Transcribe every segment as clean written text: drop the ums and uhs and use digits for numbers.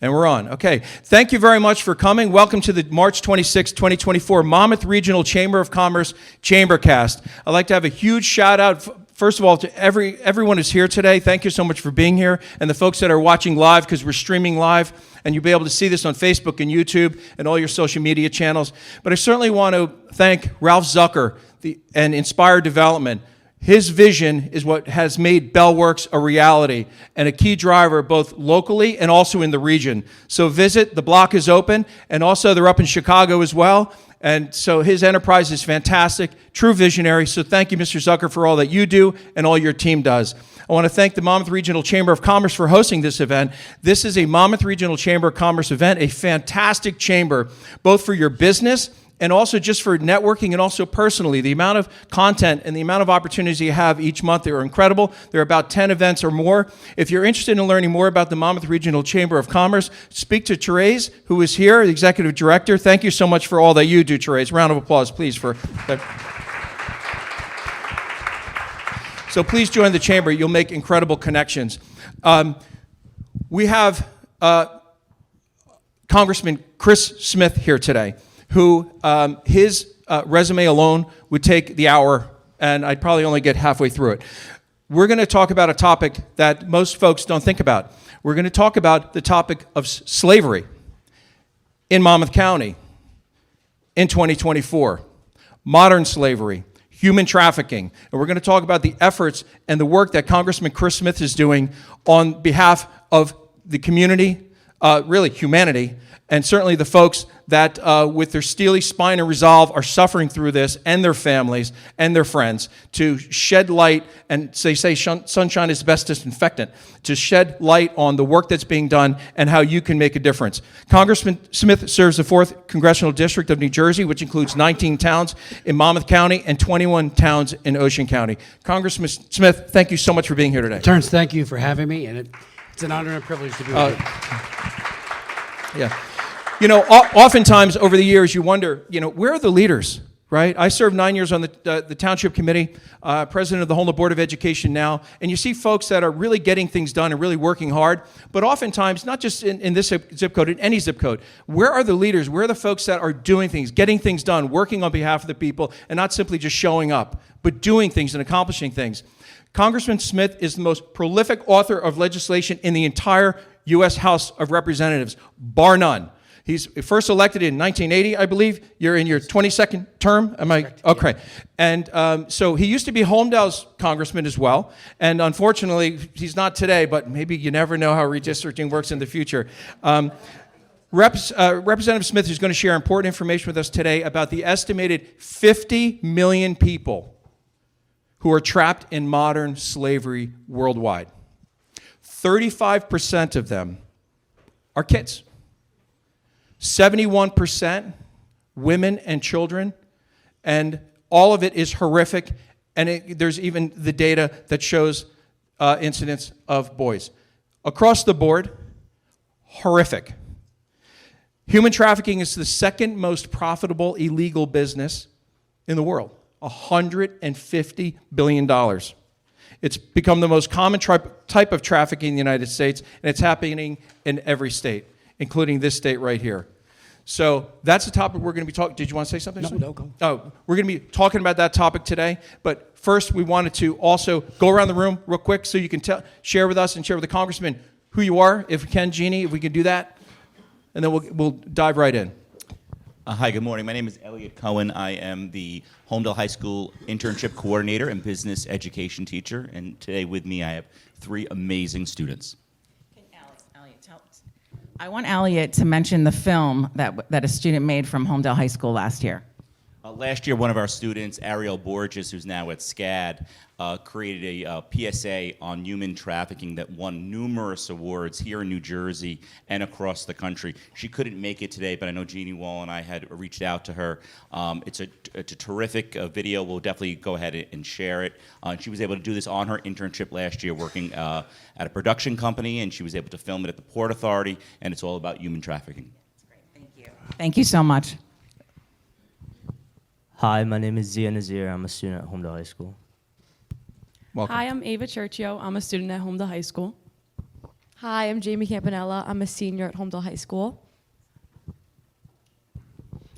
And we're on. Okay. Thank you very much for coming. Welcome to the March 26, 2024 Monmouth Regional Chamber of Commerce Chambercast. I'd like to have a huge shout out, first of all, to everyone who's here today. Thank you so much for being here. And the folks that are watching live, because we're streaming live, and you'll be able to see this on Facebook and YouTube and all your social media channels. But I certainly want to thank Ralph Zucker and Inspire Development. His vision is what has made Bellworks a reality and a key driver both locally and also in the region. So visit, the block is open, and also they're up in Chicago as well. And so his enterprise is fantastic, true visionary. So thank you, Mr. Zucker, for all that you do and all your team does. I want to thank the Monmouth Regional Chamber of Commerce for hosting this event. This is a Monmouth Regional Chamber of Commerce event, a fantastic chamber, both for your business and also just for networking and also personally. The amount of content and the amount of opportunities you have each month are incredible. There are about 10 events or more. If you're interested in learning more about the Monmouth Regional Chamber of Commerce, speak to Therese, who is here, the Executive Director. Thank you so much for all that you do, Therese. Round of applause, please. So please join the chamber. You'll make incredible connections. We have Congressman Chris Smith here today, who his resume alone would take the hour, and I'd probably only get halfway through it. We're going to talk about a topic that most folks don't think about. We're going to talk about the topic of slavery in Monmouth County in 2024, modern slavery, human trafficking, and we're going to talk about the efforts and the work that Congressman Chris Smith is doing on behalf of the community, really humanity, and certainly the folks that with their steely spine and resolve are suffering through this, and their families and their friends, to shed light, and they say sunshine is the best disinfectant, to shed light on the work that's being done and how you can make a difference. Congressman Smith serves the 4th Congressional District of New Jersey, which includes 19 towns in Monmouth County and 21 towns in Ocean County. Congressman Smith, thank you so much for being here today. Terrence, thank you for having me, and it's an honor and a privilege to be with you. Yeah. You know, oftentimes over the years you wonder, where are the leaders, right? I served 9 years on the Township Committee, president of the Holmdel Board of Education now, and you see folks that are really getting things done and really working hard, but oftentimes, not just in this zip code, in any zip code, where are the leaders? Where are the folks that are doing things, getting things done, working on behalf of the people, and not simply just showing up, but doing things and accomplishing things? Congressman Smith is the most prolific author of legislation in the entire U.S. House of Representatives, bar none. He's first elected in 1980, I believe. You're in your 22nd term, am I? Correct, okay. Yeah. And so he used to be Holmdel's congressman as well. And unfortunately, he's not today, but maybe you never know how redistricting works in the future. Representative Smith is going to share important information with us today about the estimated 50 million people who are trapped in modern slavery worldwide. 35% of them are kids. 71% women and children, and all of it is horrific, and there's even the data that shows incidents of boys. Across the board, horrific. Human trafficking is the second most profitable illegal business in the world, $150 billion. It's become the most common type of trafficking in the United States, and it's happening in every state, including this state right here. So that's the topic we're going to be talking. Did you want to say something? No, go. Oh, we're going to be talking about that topic today. But first, we wanted to also go around the room real quick so you can share with us and share with the congressman who you are, if we can, Jeannie, if we can do that. And then we'll dive right in. Hi, good morning. My name is Elliot Cohen. I am the Holmdel High School Internship Coordinator and Business Education Teacher. And today with me, I have 3 amazing students. I want Elliot to mention the film that a student made from Holmdel High School last year. Last year, one of our students, Ariel Borges, who's now at SCAD, created a PSA on human trafficking that won numerous awards here in New Jersey and across the country. She couldn't make it today, but I know Jeannie Wall and I had reached out to her. It's a terrific video. We'll definitely go ahead and share it. She was able to do this on her internship last year working at a production company, and she was able to film it at the Port Authority, and it's all about human trafficking. That's great. Thank you. Thank you so much. Hi, my name is Zia Nazir. I'm a student at Holmdel High School. Welcome. Hi, I'm Ava Churchio. I'm a student at Holmdel High School. Hi, I'm Jamie Campanella. I'm a senior at Homedale High School.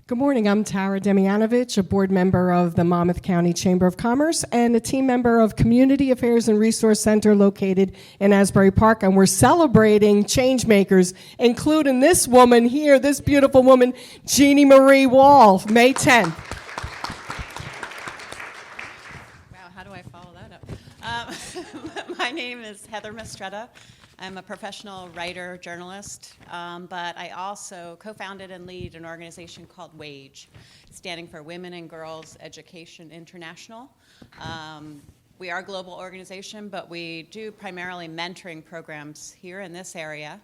Good morning. I'm Tara Demianovich, a board member of the Monmouth County Chamber of Commerce and a team member of Community Affairs and Resource Center located in Asbury Park. And we're celebrating change makers, including this woman here, this beautiful woman, Jeannie Marie Wall, May 10th. Wow, how do I follow that up? My name is Heather Mistretta. I'm a professional writer, journalist, but I also co-founded and lead an organization called WAGE, standing for Women and Girls Education International. We are a global organization, but we do primarily mentoring programs here in this area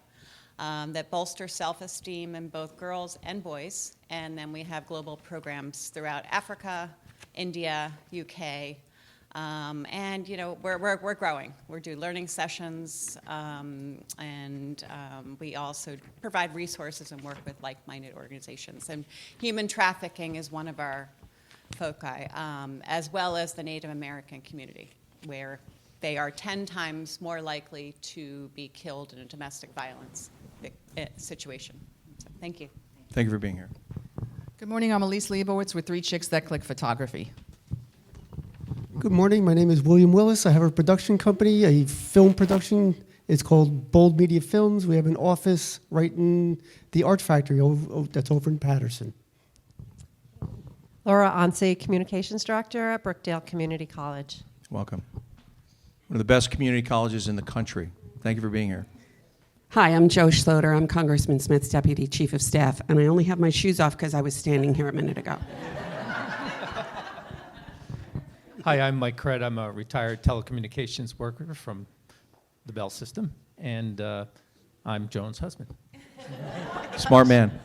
that bolster self-esteem in both girls and boys. And then we have global programs throughout Africa, India, UK, and we're growing. We do learning sessions, and we also provide resources and work with like-minded organizations. And human trafficking is one of our foci, as well as the Native American community, where they are 10 times more likely to be killed in a domestic violence situation. So, thank you. Thank you for being here. Good morning, I'm Elise Leibowitz with 3 Chicks That Click Photography. Good morning. My name is William Willis. I have a production company, a film production. It's called Bold Media Films. We have an office right in the Art Factory that's over in Patterson. Laura Onse, Communications Director at Brookdale Community College. Welcome. One of the best community colleges in the country. Thank you for being here. Hi, I'm Joe Schloter. I'm Congressman Smith's Deputy Chief of Staff, and I only have my shoes off because I was standing here a minute ago. Hi, I'm Mike Cred. I'm a retired telecommunications worker from the Bell system, and I'm Joan's husband. Smart man.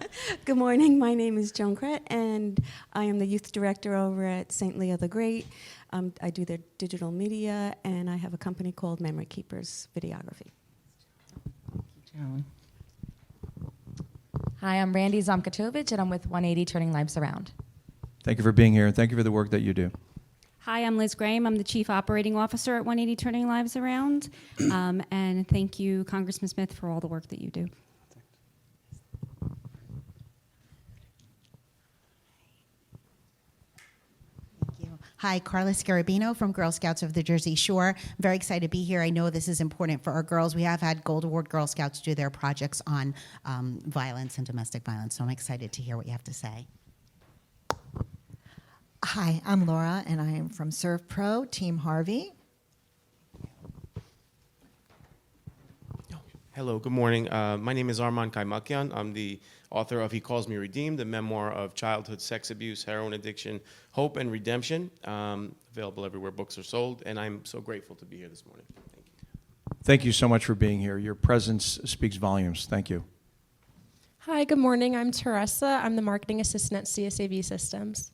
Good morning. My name is Joan Cret, and I am the youth director over at St. Leo the Great. I do their digital media, and I have a company called Memory Keepers Videography. Joan. Hi, I'm Randy Zomkatovich, and I'm with 180 Turning Lives Around. Thank you for being here, and thank you for the work that you do. Hi, I'm Liz Graham. I'm the Chief Operating Officer at 180 Turning Lives Around. And thank you, Congressman Smith, for all the work that you do. Thank you. Hi, Carla Scarabino from Girl Scouts of the Jersey Shore. I'm very excited to be here. I know this is important for our girls. We have had Gold Award Girl Scouts do their projects on violence and domestic violence, so I'm excited to hear what you have to say. Hi, I'm Laura, and I am from Serve Pro, Team Harvey. Hello, good morning. My name is Arman Kaimakyan. I'm the author of He Calls Me Redeemed, the memoir of childhood sex abuse, heroin addiction, hope, and redemption. Available everywhere books are sold, and I'm so grateful to be here this morning. Thank you. Thank you so much for being here. Your presence speaks volumes. Thank you. Hi, good morning. I'm Teresa. I'm the marketing assistant at CSAV Systems.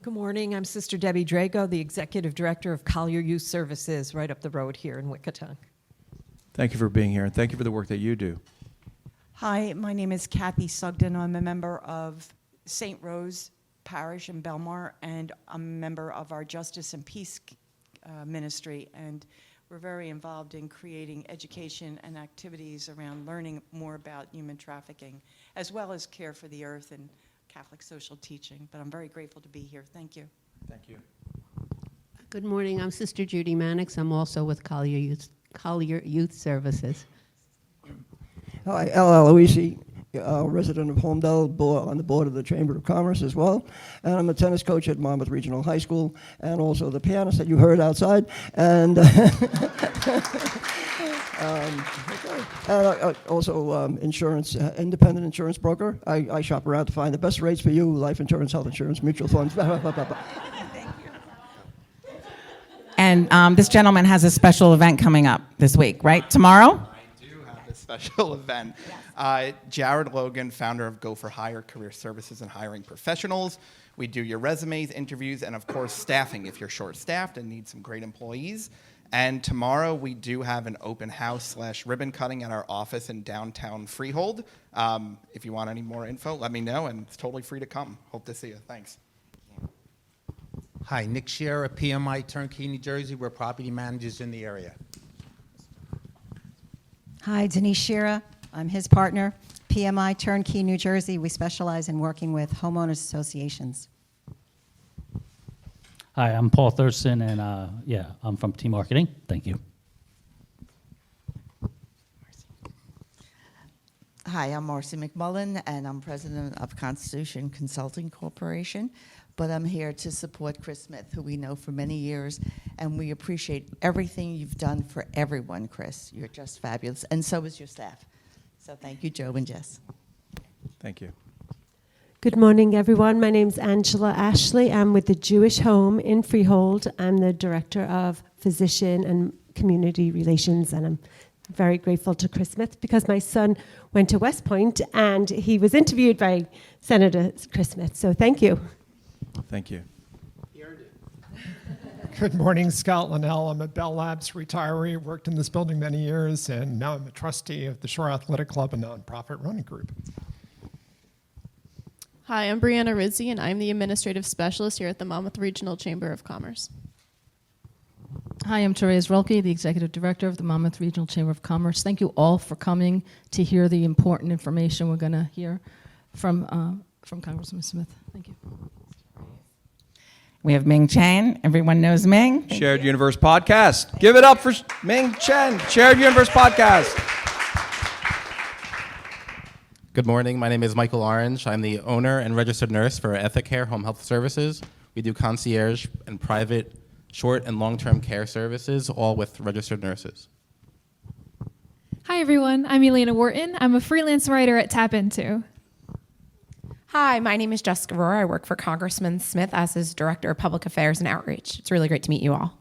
Good morning. I'm Sister Debbie Drago, the Executive Director of Collier Youth Services right up the road here in Wickatong. Thank you for being here, and thank you for the work that you do. Hi, my name is Kathy Sugden. I'm a member of St. Rose Parish in Belmar, and I'm a member of our Justice and Peace Ministry, and we're very involved in creating education and activities around learning more about human trafficking, as well as care for the earth and Catholic social teaching, but I'm very grateful to be here. Thank you. Thank you. Good morning. I'm Sister Judy Mannix. I'm also with Collier Youth Services. Hi, Al Aloisi, resident of Homedale, on the board of the Chamber of Commerce as well. And I'm a tennis coach at Monmouth Regional High School, and also the pianist that you heard outside. And also insurance, independent insurance broker. I shop around to find the best rates for you, life insurance, health insurance, mutual funds. And this gentleman has a special event coming up this week, right? Tomorrow? I do have a special event. Jared Logan, founder of Go for Hire Career Services and Hiring Professionals. We do your resumes, interviews, and of course staffing if you're short-staffed and need some great employees. And tomorrow we do have an open house / ribbon cutting at our office in downtown Freehold. If you want any more info, let me know, and it's totally free to come. Hope to see you. Thanks. Hi, Nick Sierra, PMI Turnkey, New Jersey. We're property managers in the area. Hi, Denise Shira. I'm his partner. PMI Turnkey, New Jersey. We specialize in working with homeowners associations. Hi, I'm Paul Thurston, and I'm from Team Marketing. Thank you. Hi, I'm Marcy McMullen, and I'm president of Constitution Consulting Corporation. But I'm here to support Chris Smith, who we know for many years, and we appreciate everything you've done for everyone, Chris. You're just fabulous, and so is your staff. So thank you, Joe and Jess. Thank you. Good morning, everyone. My name's Angela Ashley. I'm with the Jewish Home in Freehold. I'm the Director of Physician and Community Relations, and I'm very grateful to Chris Smith because my son went to West Point and he was interviewed by Senator Chris Smith. So thank you. Thank you. Good morning, Scott Linnell. I'm a Bell Labs retiree, worked in this building many years, and now I'm a trustee of the Shore Athletic Club, a nonprofit running group. Hi, I'm Brianna Rizzi, and I'm the administrative specialist here at the Monmouth Regional Chamber of Commerce. Hi, I'm Therese Rolke, the executive director of the Monmouth Regional Chamber of Commerce. Thank you all for coming to hear the important information we're going to hear from Congressman Smith. Thank you. We have Ming Chen. Everyone knows Ming. Shared Universe Podcast. Give it up for Ming Chen, Shared Universe Podcast. Good morning. My name is Michael Orange. I'm the owner and registered nurse for Ethicare Home Health Services. We do concierge and private short and long-term care services, all with registered nurses. Hi, everyone. I'm Elena Wharton. I'm a freelance writer at Tap Into. Hi, my name is Jessica Rohr. I work for Congressman Smith as his Director of Public Affairs and Outreach. It's really great to meet you all.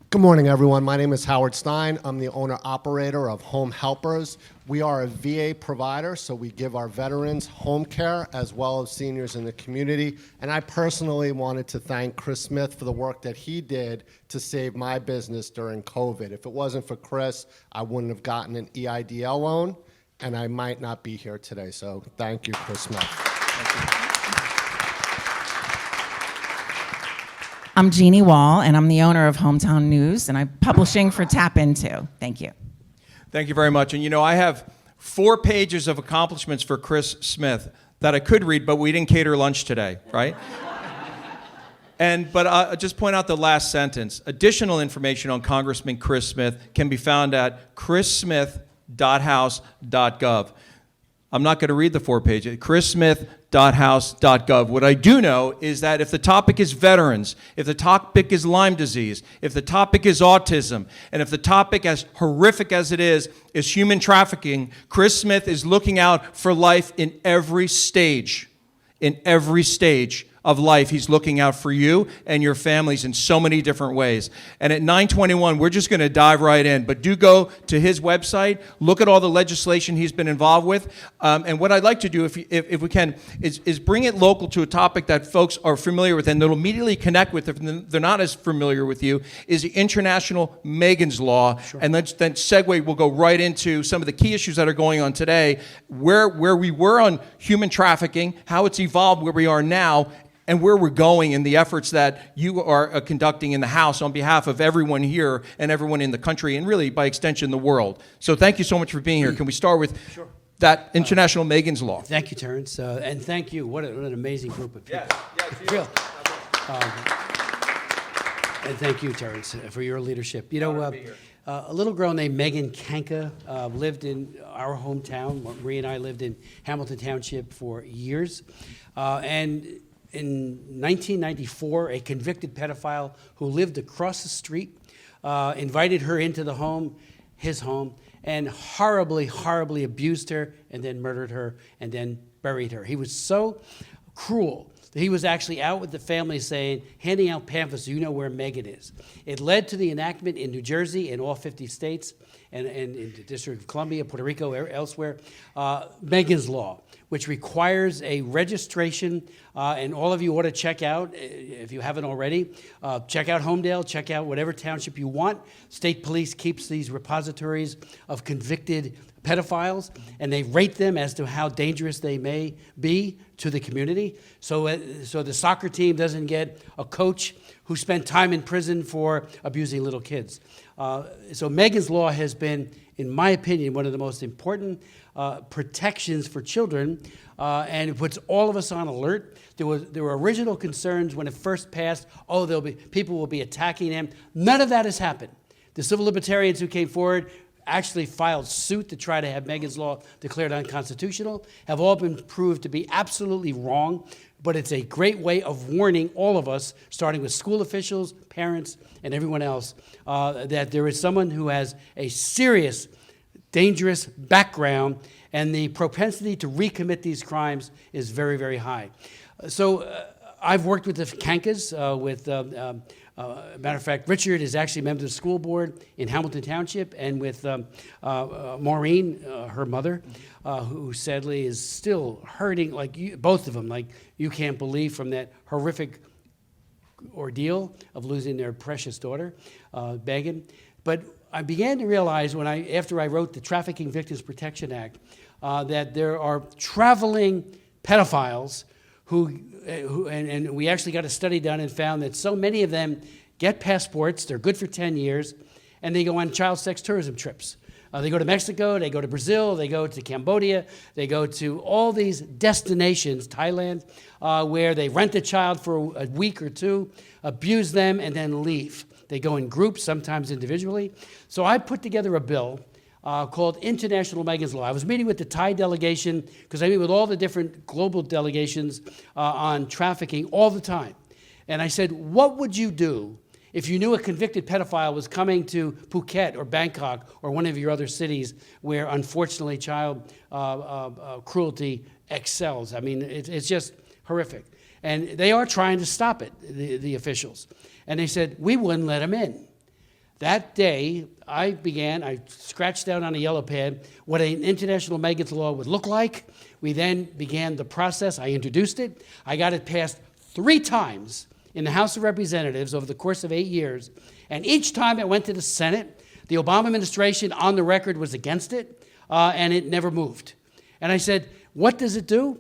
Good morning, everyone. My name is Howard Stein. I'm the owner-operator of Home Helpers. We are a VA provider, so we give our veterans home care as well as seniors in the community. And I personally wanted to thank Chris Smith for the work that he did to save my business during COVID. If it wasn't for Chris, I wouldn't have gotten an EIDL loan, and I might not be here today. So thank you, Chris Smith. Thank you. I'm Jeannie Wall, and I'm the owner of Hometown News, and I'm publishing for Tap Into. Thank you. Thank you very much. And you know, I have 4 pages of accomplishments for Chris Smith that I could read, but we didn't cater lunch today, right? But I'll just point out the last sentence. Additional information on Congressman Chris Smith can be found at chrissmith.house.gov. I'm not going to read the 4 pages. chrissmith.house.gov. What I do know is that if the topic is veterans, if the topic is Lyme disease, if the topic is autism, and if the topic, as horrific as it is human trafficking, Chris Smith is looking out for life in every stage. In every stage of life, he's looking out for you and your families in so many different ways. And at 9:21, we're just going to dive right in. But do go to his website, look at all the legislation he's been involved with. And what I'd like to do, if we can, is bring it local to a topic that folks are familiar with and that'll immediately connect with if they're not as familiar with you, is the International Megan's Law. Sure. And then segue, we'll go right into some of the key issues that are going on today, where we were on human trafficking, how it's evolved where we are now, and where we're going in the efforts that you are conducting in the House on behalf of everyone here and everyone in the country and really, by extension, the world. So thank you so much for being here. Can we start with that International Megan's Law? Thank you, Terrence. And thank you. What an amazing group of people. Real. And thank you, Terrence, for your leadership. You know, a little girl named Megan Kanka lived in our hometown. Marie and I lived in Hamilton Township for years. And in 1994, a convicted pedophile who lived across the street invited her into the home, his home, and horribly, horribly abused her and then murdered her and then buried her. He was so cruel that he was actually out with the family handing out pamphlets so you know where Megan is. It led to the enactment in New Jersey and all 50 states and in the District of Columbia, Puerto Rico, elsewhere, Megan's Law, which requires a registration, and all of you ought to check out, if you haven't already, check out Homedale, check out whatever township you want. State police keeps these repositories of convicted pedophiles, and they rate them as to how dangerous they may be to the community. So the soccer team doesn't get a coach who spent time in prison for abusing little kids. So Megan's Law has been, in my opinion, one of the most important protections for children, and it puts all of us on alert. There were original concerns when it first passed, people will be attacking them. None of that has happened. The civil libertarians who came forward actually filed suit to try to have Megan's Law declared unconstitutional, have all been proved to be absolutely wrong, but it's a great way of warning all of us, starting with school officials, parents, and everyone else, that there is someone who has a serious, dangerous background, and the propensity to recommit these crimes is very, very high. So I've worked with the Kankas, matter of fact, Richard is actually a member of the school board in Hamilton Township, and with Maureen, her mother, who sadly is still hurting, both of them, like you can't believe, from that horrific ordeal of losing their precious daughter, Megan. But I began to realize after I wrote the Trafficking Victims Protection Act, that there are traveling pedophiles and we actually got a study done and found that so many of them get passports, they're good for 10 years, and they go on child sex tourism trips. They go to Mexico, they go to Brazil, they go to Cambodia, they go to all these destinations, Thailand, where they rent a child for a week or two, abuse them, and then leave. They go in groups, sometimes individually. So I put together a bill called International Megan's Law. I was meeting with the Thai delegation, because I meet with all the different global delegations on trafficking all the time. And I said, what would you do if you knew a convicted pedophile was coming to Phuket or Bangkok or one of your other cities where, unfortunately, child cruelty excels? I mean, it's just horrific. And they are trying to stop it, the officials. And they said, we wouldn't let him in. That day, I scratched out on a yellow pad what an International Megan's Law would look like. We then began the process. I introduced it. I got it passed 3 times in the House of Representatives over the course of 8 years. And each time it went to the Senate, the Obama administration on the record was against it, and it never moved. And I said, what does it do?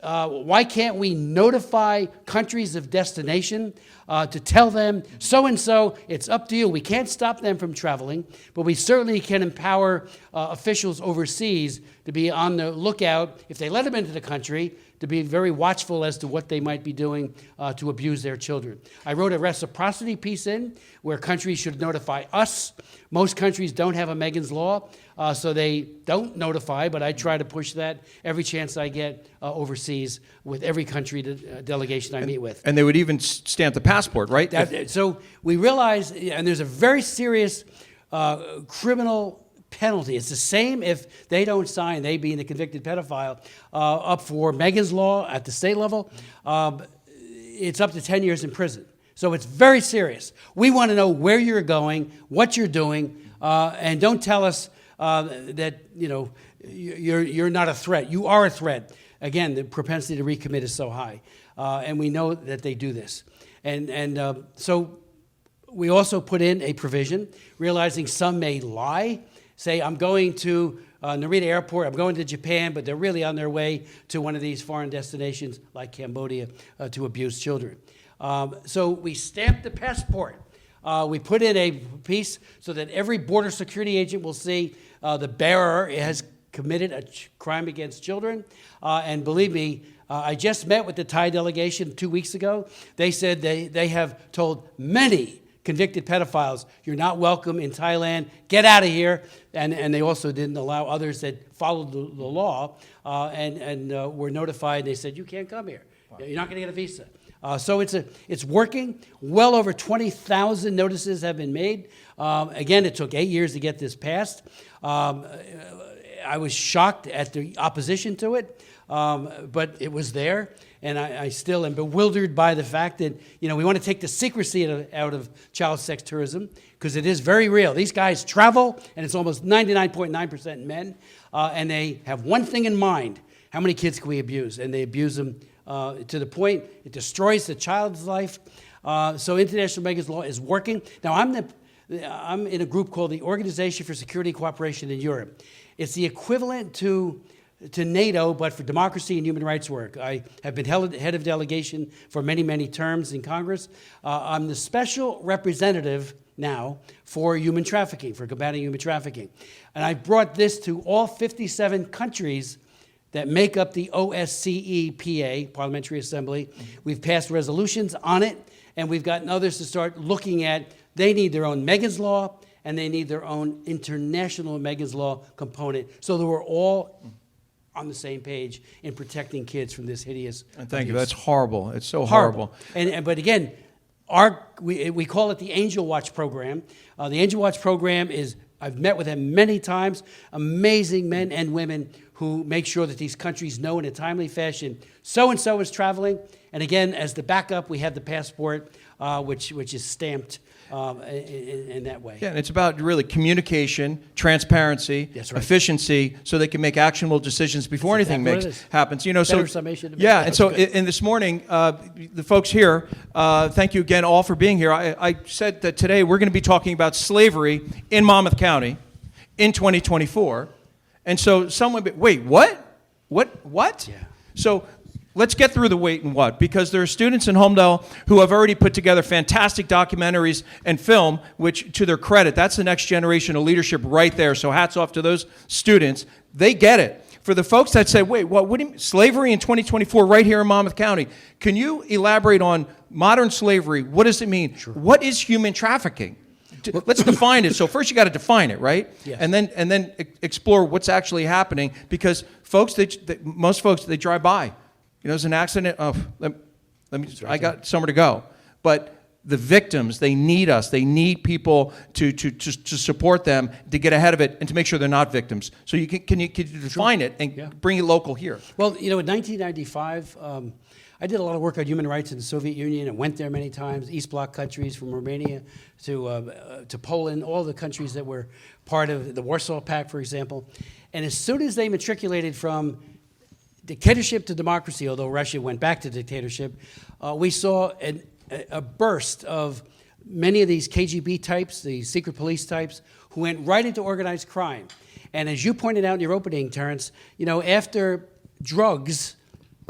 Why can't we notify countries of destination to tell them, so-and-so, it's up to you. We can't stop them from traveling, but we certainly can empower officials overseas to be on the lookout, if they let them into the country, to be very watchful as to what they might be doing to abuse their children. I wrote a reciprocity piece in where countries should notify us. Most countries don't have a Megan's Law, so they don't notify, but I try to push that every chance I get overseas with every country delegation I meet with. And they would even stamp the passport, right? So we realize, and there's a very serious criminal penalty. It's the same if they don't sign, they being the convicted pedophile, up for Megan's Law at the state level. It's up to 10 years in prison. So it's very serious. We want to know where you're going, what you're doing, and don't tell us that you're not a threat. You are a threat. Again, the propensity to recommit is so high, and we know that they do this. And so we also put in a provision, realizing some may lie, say, I'm going to Narita Airport, I'm going to Japan, but they're really on their way to one of these foreign destinations like Cambodia to abuse children. So we stamped the passport. We put in a piece so that every border security agent will see the bearer has committed a crime against children. And believe me, I just met with the Thai delegation 2 weeks ago. They said they have told many convicted pedophiles, you're not welcome in Thailand, get out of here. And they also didn't allow others that followed the law and were notified. They said, you can't come here. Wow. You're not going to get a visa. So it's working. Well over 20,000 notices have been made. Again, it took 8 years to get this passed. I was shocked at the opposition to it, but it was there. And I still am bewildered by the fact that, we want to take the secrecy out of child sex tourism because it is very real. These guys travel, and it's almost 99.9% men, and they have one thing in mind. How many kids can we abuse? And they abuse them to the point it destroys the child's life. So International Megan's Law is working. Now, I'm in a group called the Organization for Security and Cooperation in Europe. It's the equivalent to NATO, but for democracy and human rights work. I have been head of delegation for many, many terms in Congress. I'm the special representative now for human trafficking, for combating human trafficking. And I brought this to all 57 countries that make up the OSCE PA, Parliamentary Assembly. We've passed resolutions on it, and we've gotten others to start looking at, they need their own Megan's Law, and they need their own international Megan's Law component, so that we're all on the same page in protecting kids from this hideous And thank you. abuse. That's horrible. It's so horrible. But again, we call it the Angel Watch program. The Angel Watch program is, I've met with them many times, amazing men and women who make sure that these countries know in a timely fashion, so-and-so is traveling. And again, as the backup, we have the passport, which is stamped in that way. Yeah, and it's about really communication, transparency, efficiency, so they can make actionable decisions before anything exactly what it is. happens. Better summation. Yeah, and so and this morning, the folks here, thank you again all for being here. I said that today we're going to be talking about slavery in Monmouth County in 2024. And so someone, wait, what? What? Yeah. So let's get through the wait and what, because there are students in Homedale who have already put together fantastic documentaries and film, which, to their credit, that's the next generation of leadership right there. So hats off to those students. They get it. For the folks that say, wait, what do you mean? Slavery in 2024 right here in Monmouth County. Can you elaborate on modern slavery? What does it mean? Sure. What is human trafficking? Let's define it. So first you got to define it, right? Yes. And then explore what's actually happening, because folks, most folks, they drive by. You know, there's an accident. Oh, I got somewhere to go. But the victims, they need us. They need people to support them, to get ahead of it, and to make sure they're not victims. So can you define it and bring it local here? Well, you know, in 1995, I did a lot of work on human rights in the Soviet Union and went there many times, East Bloc countries, from Romania to Poland, all the countries that were part of the Warsaw Pact, for example. And as soon as they matriculated from dictatorship to democracy, although Russia went back to dictatorship, we saw a burst of many of these KGB types, the secret police types, who went right into organized crime. And as you pointed out in your opening, Terrence, you know, after drugs,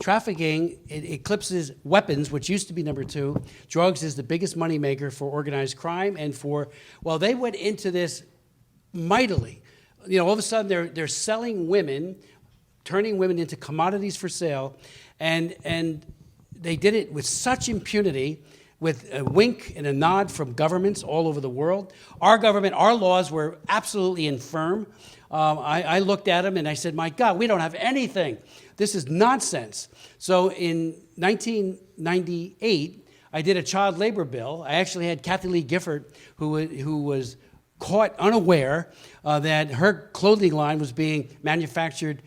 trafficking, it eclipses weapons, which used to be number 2. Drugs is the biggest moneymaker for organized crime, and they went into this mightily. You know, all of a sudden they're selling women, turning women into commodities for sale, and they did it with such impunity, with a wink and a nod from governments all over the world. Our government, our laws were absolutely infirm. I looked at them and I said, my God, we don't have anything. This is nonsense. So in 1998, I did a child labor bill. I actually had Kathy Lee Gifford, who was caught unaware that her clothing line was being manufactured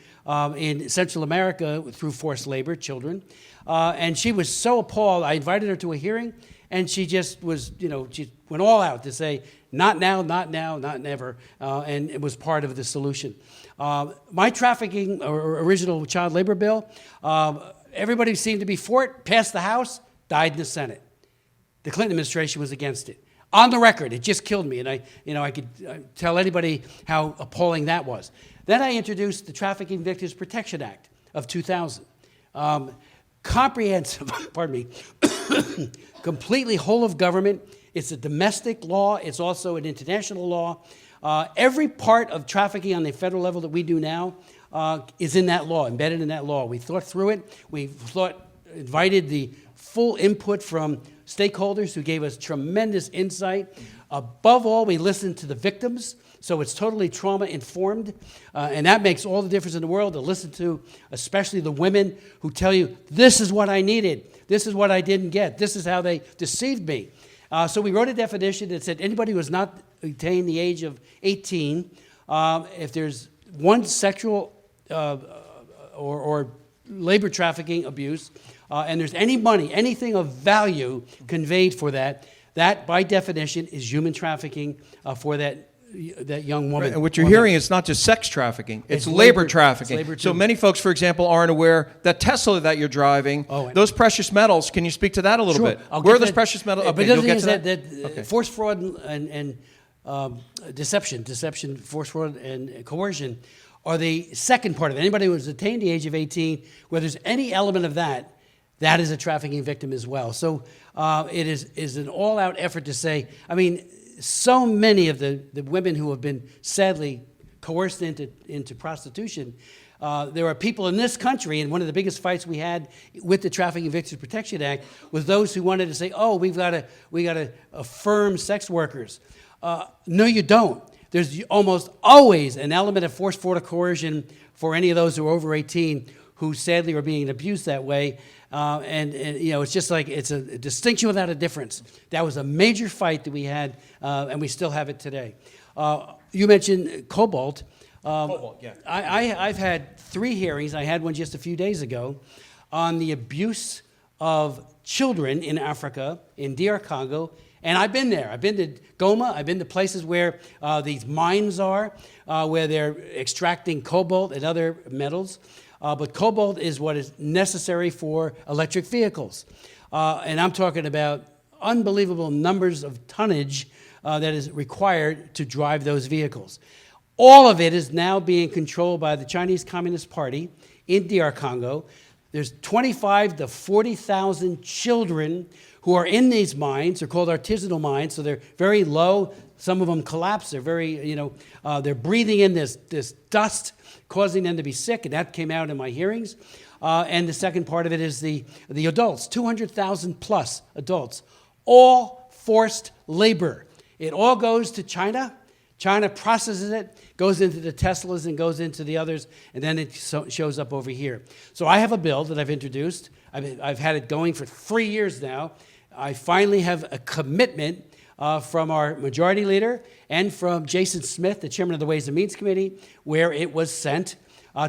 in Central America through forced labor, children. And she was so appalled. I invited her to a hearing, and she just was, you know, she went all out to say, not now, not never, and it was part of the solution. My trafficking or original child labor bill, everybody seemed to be for it, passed the House, died in the Senate. The Clinton administration was against it. On the record, it just killed me, and I could tell anybody how appalling that was. Then I introduced the Trafficking Victims Protection Act of 2000. Comprehensive, pardon me, completely whole of government. It's a domestic law. It's also an international law. Every part of trafficking on the federal level that we do now is in that law, embedded in that law. We thought through it. We invited the full input from stakeholders who gave us tremendous insight. Above all, we listened to the victims, so it's totally trauma-informed, and that makes all the difference in the world to listen to, especially the women who tell you, this is what I needed, this is what I didn't get, this is how they deceived me. So we wrote a definition that said anybody who has not attained the age of 18, if there's one sexual or labor trafficking abuse, and there's any money, anything of value conveyed for that, that by definition is human trafficking for that young woman. Right, and what you're hearing is not just sex trafficking, it's labor trafficking. It's labor so too. many folks, for example, aren't aware that Tesla that you're driving, those precious metals, can you speak to that a little bit? Where are those precious metals? But the other thing is that force, fraud, and deception, force, fraud, and coercion are the second part of it. Anybody who has attained the age of 18, where there's any element of that, that is a trafficking victim as well. So it is an all-out effort to say, I mean, so many of the women who have been sadly coerced into prostitution. There are people in this country, and one of the biggest fights we had with the Trafficking Victims Protection Act was those who wanted to say, "Oh, we got to affirm sex workers." No, you don't. There's almost always an element of force, fraud, or coercion for any of those who are over 18 who sadly are being abused that way. And it's just like it's a distinction without a difference. That was a major fight that we had, and we still have it today. You mentioned cobalt. Cobalt, yeah. I've had 3 hearings. I had one just a few days ago on the abuse of children in Africa, in DR Congo, and I've been there. I've been to Goma. I've been to places where these mines are, where they're extracting cobalt and other metals. But cobalt is what is necessary for electric vehicles. And I'm talking about unbelievable numbers of tonnage that is required to drive those vehicles. All of it is now being controlled by the Chinese Communist Party in DR Congo. There's 25 to 40,000 children who are in these mines. They're called artisanal mines, so they're very low. Some of them collapse. They're very, they're breathing in this dust, causing them to be sick, and that came out in my hearings. And the second part of it is the adults, 200,000 plus adults, all forced labor. It all goes to China. China processes it, goes into the Teslas and goes into the others, and then it shows up over here. So I have a bill that I've introduced. I've had it going for 3 years now. I finally have a commitment from our majority leader and from Jason Smith, the chairman of the Ways and Means Committee, where it was sent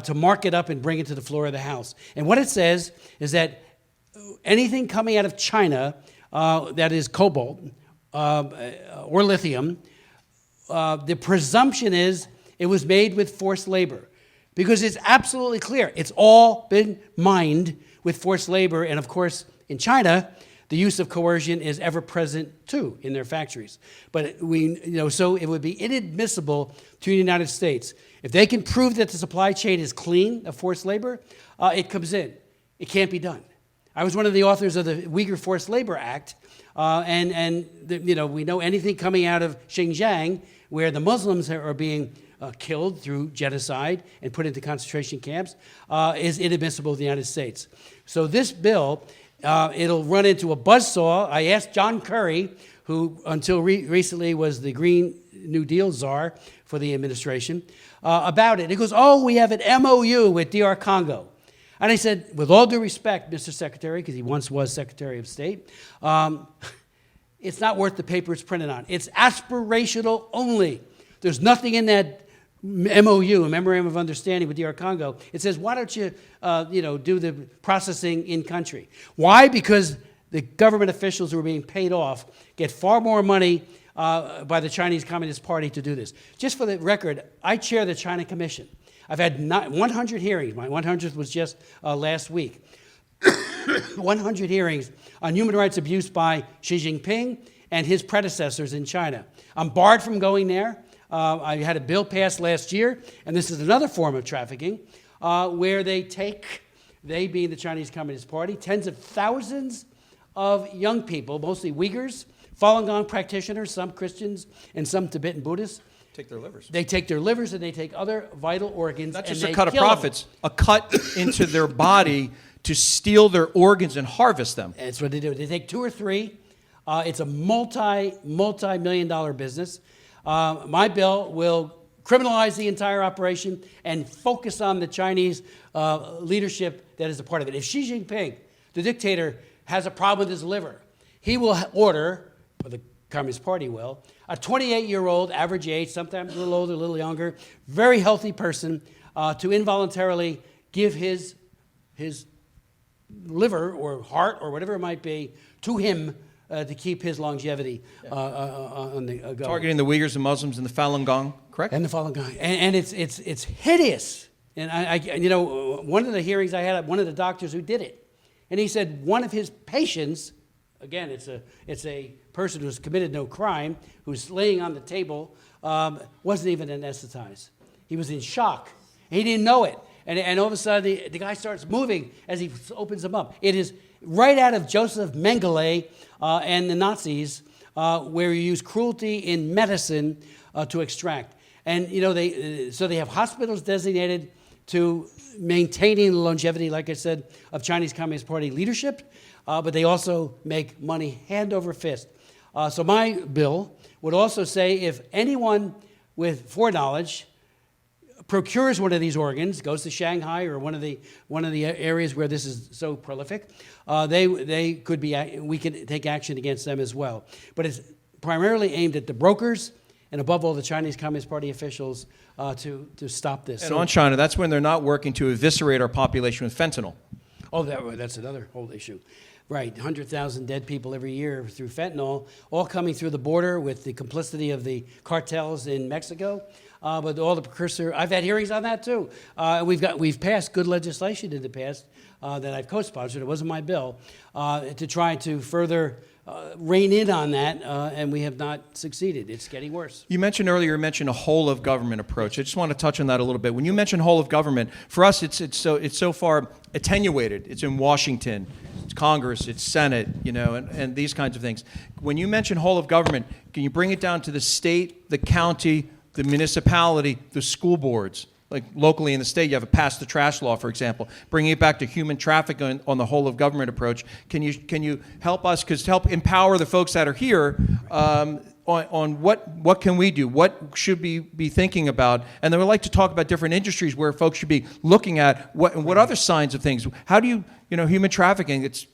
to mark it up and bring it to the floor of the House. And what it says is that anything coming out of China that is cobalt or lithium, the presumption is it was made with forced labor, because it's absolutely clear. It's all been mined with forced labor, and of course, in China, the use of coercion is ever present too in their factories. But so it would be inadmissible to the United States. If they can prove that the supply chain is clean of forced labor, it comes in. It can't be done. I was one of the authors of the Uyghur Forced Labor Act, we know anything coming out of Xinjiang, where the Muslims are being killed through genocide and put into concentration camps, is inadmissible in the United States. So this bill, it'll run into a buzzsaw. I asked John Kerry, who until recently was the Green New Deal czar for the administration, about it. He goes, "Oh, we have an MOU with DR Congo." And I said, with all due respect, Mr. Secretary, because he once was Secretary of State, it's not worth the paper it's printed on. It's aspirational only. There's nothing in that MOU, a Memorandum of Understanding with DR Congo. It says, why don't you, do the processing in country? Why? Because the government officials who are being paid off get far more money by the Chinese Communist Party to do this. Just for the record, I chair the China Commission. I've had 100 hearings. My 100th was just last week. 100 hearings on human rights abuse by Xi Jinping and his predecessors in China. I'm barred from going there. I had a bill passed last year, and this is another form of trafficking, where they being the Chinese Communist Party, tens of thousands of young people, mostly Uyghurs, Falun Gong practitioners, some Christians and some Tibetan Buddhists. Take their livers. They take their livers and they take other vital organs. Not just and a cut of kill them. profits, a cut into their body to steal their organs and harvest them. That's what they do. They take 2 or 3. It's a multi-million-dollar business. My bill will criminalize the entire operation and focus on the Chinese leadership that is a part of it. If Xi Jinping, the dictator, has a problem with his liver, he will order, or the Communist Party will, a 28-year-old, average age, sometimes a little older, a little younger, very healthy person to involuntarily give his liver or heart or whatever it might be to him to keep his longevity on the going. Targeting the Uyghurs and Muslims and the Falun Gong, correct? And the Falun Gong. And it's hideous. And one of the hearings I had, one of the doctors who did it, and he said one of his patients, again, it's a person who's committed no crime, who's laying on the table, wasn't even anesthetized. He was in shock. He didn't know it. And all of a sudden, the guy starts moving as he opens them up. It is right out of Joseph Mengele and the Nazis where you use cruelty in medicine to extract. And so they have hospitals designated to maintaining the longevity, like I said, of Chinese Communist Party leadership, but they also make money hand over fist. So my bill would also say if anyone with foreknowledge procures one of these organs, goes to Shanghai or one of the areas where this is so prolific, we can take action against them as well. But it's primarily aimed at the brokers and above all the Chinese Communist Party officials to stop this. And on China, that's when they're not working to eviscerate our population with fentanyl. Oh, that's another whole issue. Right, 100,000 dead people every year through fentanyl, all coming through the border with the complicity of the cartels in Mexico. But all the precursor, I've had hearings on that too. We've passed good legislation in the past that I've co-sponsored. It wasn't my bill to try to further rein in on that, and we have not succeeded. It's getting worse. You mentioned earlier, a whole of government approach. I just want to touch on that a little bit. When you mention whole of government, for us, it's so far attenuated. It's in Washington, it's Congress, it's Senate, and these kinds of things. When you mention whole of government, can you bring it down to the state, the county, the municipality, the school boards? Like locally in the state, you have a pass the trash law, for example. Bringing it back to human trafficking on the whole of government approach. Can you help us, to help empower the folks that are here on what can we do? What should we be thinking about? And then we'd like to talk about different industries where folks should be looking at what other signs of things. How do you human trafficking? It's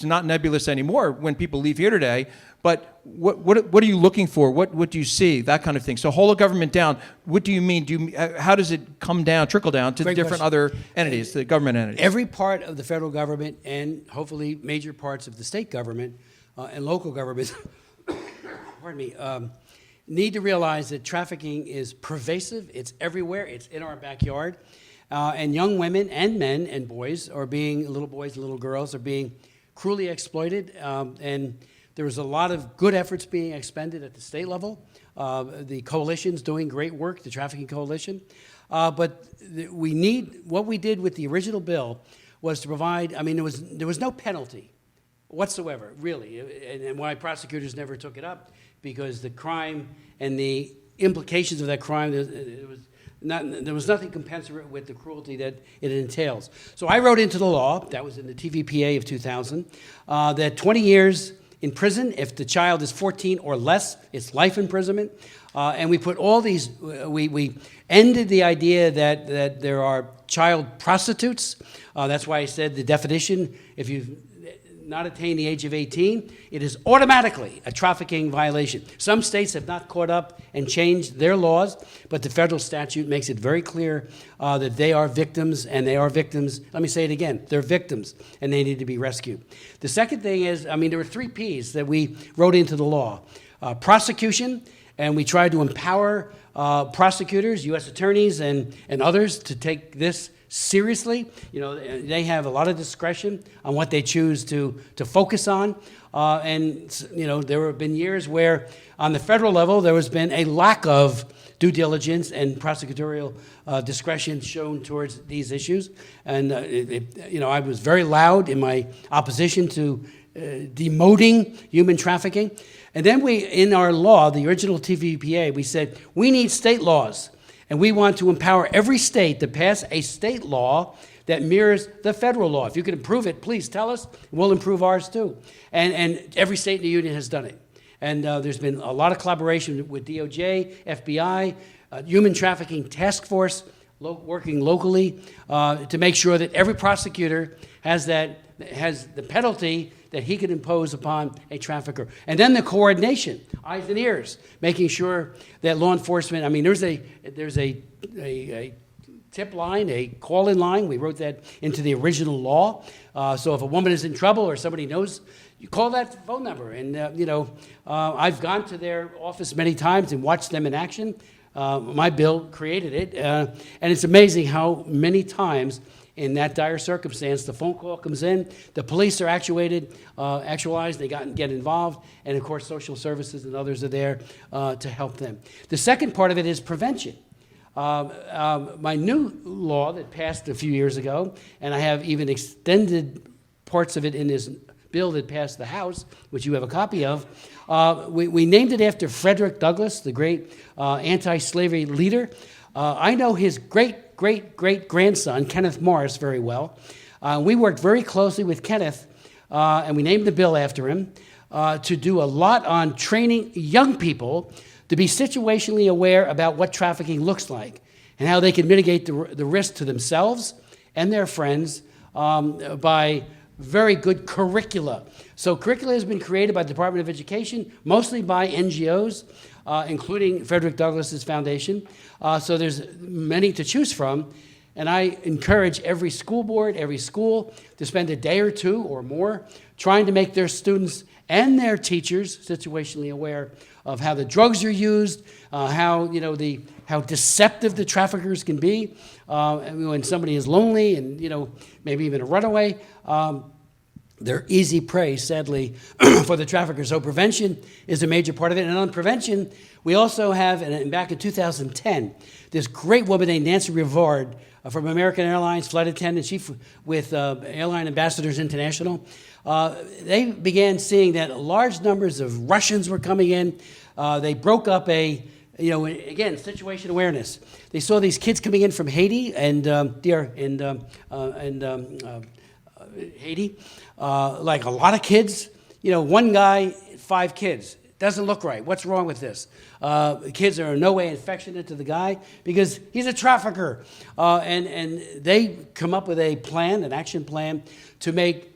not nebulous anymore when people leave here today. But what are you looking for? What do you see? That kind of thing. So whole of government down. What do you mean? How does it trickle down to the different other entities, the government entities? Every part of the federal government and hopefully major parts of the state government and local governments, pardon me, need to realize that trafficking is pervasive. It's everywhere. It's in our backyard. And young women and men and boys little boys and little girls are being cruelly exploited. And there was a lot of good efforts being expended at the state level. The coalition's doing great work, the Trafficking Coalition. But what we did with the original bill was to provide, there was no penalty whatsoever, really. And why prosecutors never took it up, because the crime and the implications of that crime, there was nothing commensurate with the cruelty that it entails. So I wrote into the law, that was in the TVPA of 2000, that 20 years in prison. If the child is 14 or less, it's life imprisonment. And we put all these, we ended the idea that there are child prostitutes. That's why I said the definition, if you've not attained the age of 18, it is automatically a trafficking violation. Some states have not caught up and changed their laws, but the federal statute makes it very clear that they are victims, and they are victims. Let me say it again. They're victims, and they need to be rescued. The second thing is, there were 3 Ps that we wrote into the law. Prosecution, and we tried to empower prosecutors, U.S. attorneys, and others to take this seriously. They have a lot of discretion on what they choose to focus on. And there have been years where on the federal level there has been a lack of due diligence and prosecutorial discretion shown towards these issues. And I was very loud in my opposition to demoting human trafficking. And then in our law, the original TVPA, we said we need state laws. And we want to empower every state to pass a state law that mirrors the federal law. If you can improve it, please tell us. We'll improve ours too. And every state in the union has done it. And there's been a lot of collaboration with DOJ, FBI, Human Trafficking Task Force, working locally to make sure that every prosecutor has the penalty that he can impose upon a trafficker. And then the coordination, eyes and ears, making sure that law enforcement, there's a tip line, a call-in line. We wrote that into the original law. So if a woman is in trouble or somebody knows, you call that phone number. And, I've gone to their office many times and watched them in action. My bill created it. And it's amazing how many times in that dire circumstance, the phone call comes in, the police are actualized, they get involved, and of course social services and others are there to help them. The second part of it is prevention. My new law that passed a few years ago, and I have even extended parts of it in this bill that passed the House, which you have a copy of. We named it after Frederick Douglass, the great anti-slavery leader. I know his great-great-great-grandson, Kenneth Morris, very well. We worked very closely with Kenneth, and we named the bill after him, to do a lot on training young people to be situationally aware about what trafficking looks like and how they can mitigate the risk to themselves and their friends by very good curricula. So curricula has been created by the Department of Education, mostly by NGOs, including Frederick Douglass's foundation. So there's many to choose from. And I encourage every school board, every school to spend a day or two or more trying to make their students and their teachers situationally aware of how the drugs are used, how deceptive the traffickers can be when somebody is lonely and maybe even a runaway. They're easy prey, sadly, for the traffickers. So prevention is a major part of it. And on prevention, we also have, and back in 2010, this great woman named Nancy Rivard from American Airlines, flight attendant, chief with Airline Ambassadors International. They began seeing that large numbers of Russians were coming in. They broke up again, situation awareness. They saw these kids coming in from Haiti and Haiti, like a lot of kids. One guy, 5 kids. Doesn't look right. What's wrong with this? Kids are in no way affectionate to the guy because he's a trafficker. And they come up with a plan, an action plan, to make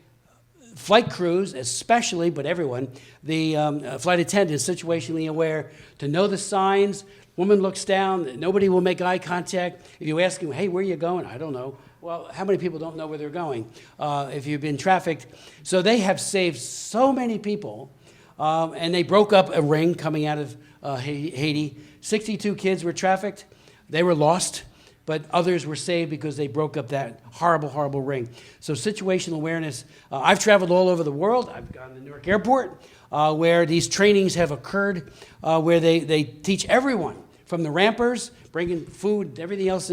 flight crews, especially, but everyone, the flight attendants, situationally aware, to know the signs. Woman looks down, nobody will make eye contact. If you ask him, hey, where are you going? I don't know. Well, how many people don't know where they're going if you've been trafficked? So they have saved so many people, and they broke up a ring coming out of Haiti. 62 kids were trafficked. They were lost, but others were saved because they broke up that horrible, horrible ring. So situational awareness. I've traveled all over the world. I've gone to Newark Airport, where these trainings have occurred, where they teach everyone, from the rampers, bringing food, everything else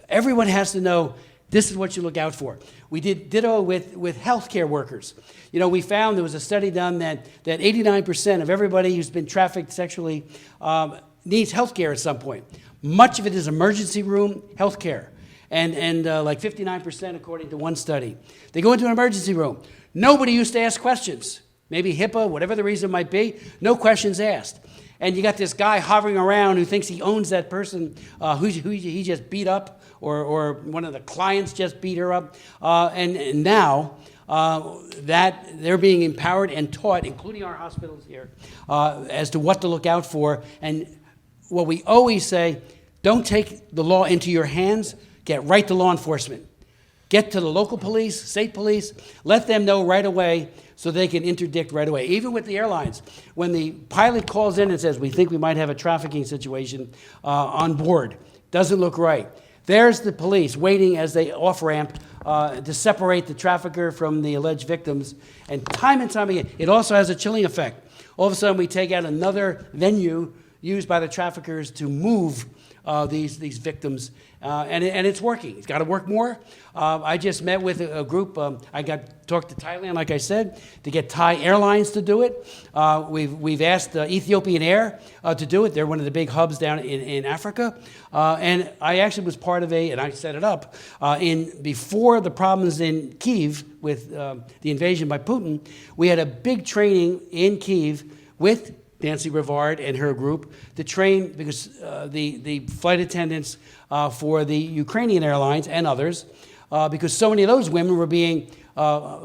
everyone has to know this is what you look out for. We did ditto with healthcare workers. We found there was a study done that 89% of everybody who's been trafficked sexually needs healthcare at some point. Much of it is emergency room healthcare, and like 59% according to one study. They go into an emergency room. Nobody used to ask questions. Maybe HIPAA, whatever the reason might be, no questions asked. And you got this guy hovering around who thinks he owns that person who he just beat up, or one of the clients just beat her up. And now that they're being empowered and taught, including our hospitals here, as to what to look out for. And what we always say, don't take the law into your hands, get right to law enforcement. Get to the local police, state police, let them know right away so they can interdict right away. Even with the airlines, when the pilot calls in and says, we think we might have a trafficking situation on board, doesn't look right. There's the police waiting as they off-ramp to separate the trafficker from the alleged victims. And time again, it also has a chilling effect. All of a sudden, we take out another venue used by the traffickers to move these victims, and it's working. It's got to work more. I just met with a group. I talked to Thailand, like I said, to get Thai Airlines to do it. We've asked Ethiopian Air to do it. They're one of the big hubs down in Africa. And I actually was part of and I set it up, before the problems in Kyiv with the invasion by Putin, we had a big training in Kyiv with Nancy Rivard and her group to train, because the flight attendants for the Ukrainian Airlines and others, because so many of those women were being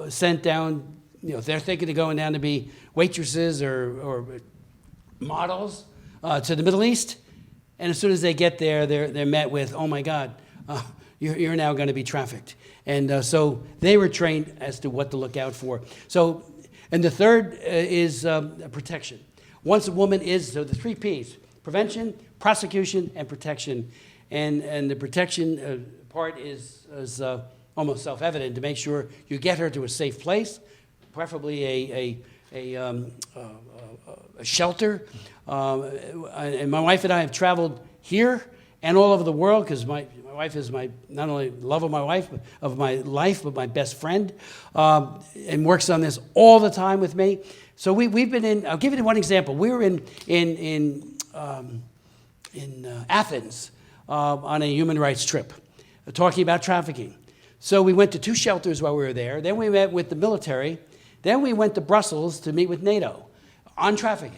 sent down, they're thinking of going down to be waitresses or models to the Middle East. And as soon as they get there, they're met with, oh my God, you're now going to be trafficked. And so they were trained as to what to look out for. So, and the third is protection. Once a woman so the 3 Ps: prevention, prosecution, and protection. And the protection part is almost self-evident, to make sure you get her to a safe place, preferably a shelter. And my wife and I have traveled here and all over the world, because my wife is my not only love of my wife, but of my life, but my best friend, and works on this all the time with me. So we've been in. I'll give you one example. We were in Athens on a human rights trip, talking about trafficking. So we went to 2 shelters while we were there. Then we met with the military. Then we went to Brussels to meet with NATO on trafficking.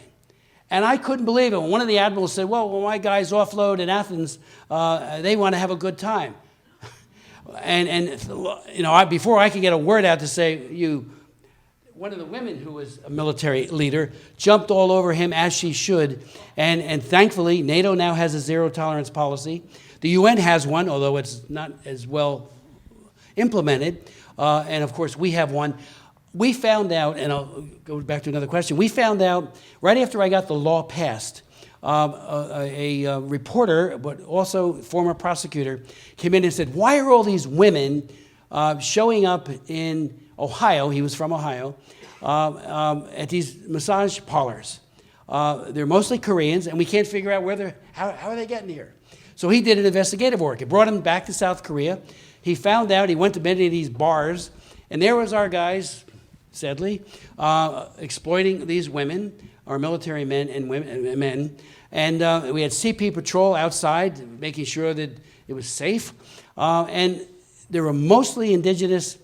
And I couldn't believe it. One of the admirals said, well, when my guys offload in Athens, they want to have a good time. and before I could get a word out to say, one of the women who was a military leader jumped all over him, as she should. And thankfully, NATO now has a zero-tolerance policy. The UN has one, although it's not as well implemented. And, of course, we have one. We found out, and I'll go back to another question, we found out right after I got the law passed, a reporter, but also former prosecutor, came in and said, why are all these women showing up in Ohio, he was from Ohio, at these massage parlors? They're mostly Koreans, and we can't figure out how are they getting here? So he did an investigative work. It brought him back to South Korea. He found out, he went to many of these bars, and there was our guys, sadly, exploiting these women, our military men and women. And we had CP patrol outside, making sure that it was safe. And there were mostly indigenous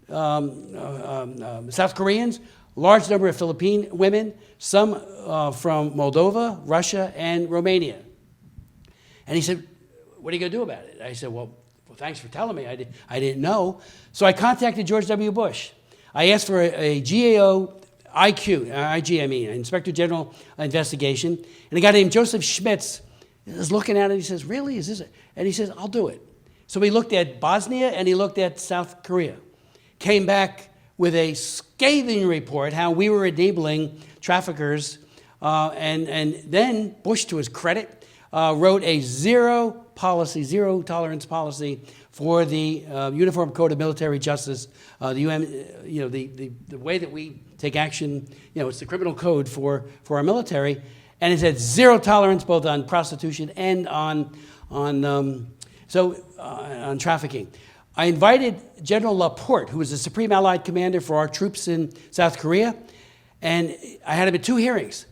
South Koreans, large number of Philippine women, some from Moldova, Russia, and Romania. And he said, what are you going to do about it? I said, well, thanks for telling me. I didn't know. So I contacted George W. Bush. I asked for a GAO Inspector General investigation. And a guy named Joseph Schmitz is looking at it. He says, really? Is this it? And he says, I'll do it. So he looked at Bosnia and he looked at South Korea. Came back with a scathing report how we were enabling traffickers. And then Bush, to his credit, wrote a zero tolerance policy for the Uniform Code of Military Justice, the UN, the way that we take action, it's the criminal code for our military, and it said zero tolerance both on prostitution and on trafficking. I invited General Laporte, who was the Supreme Allied Commander for our troops in South Korea, and I had him at 2 hearings,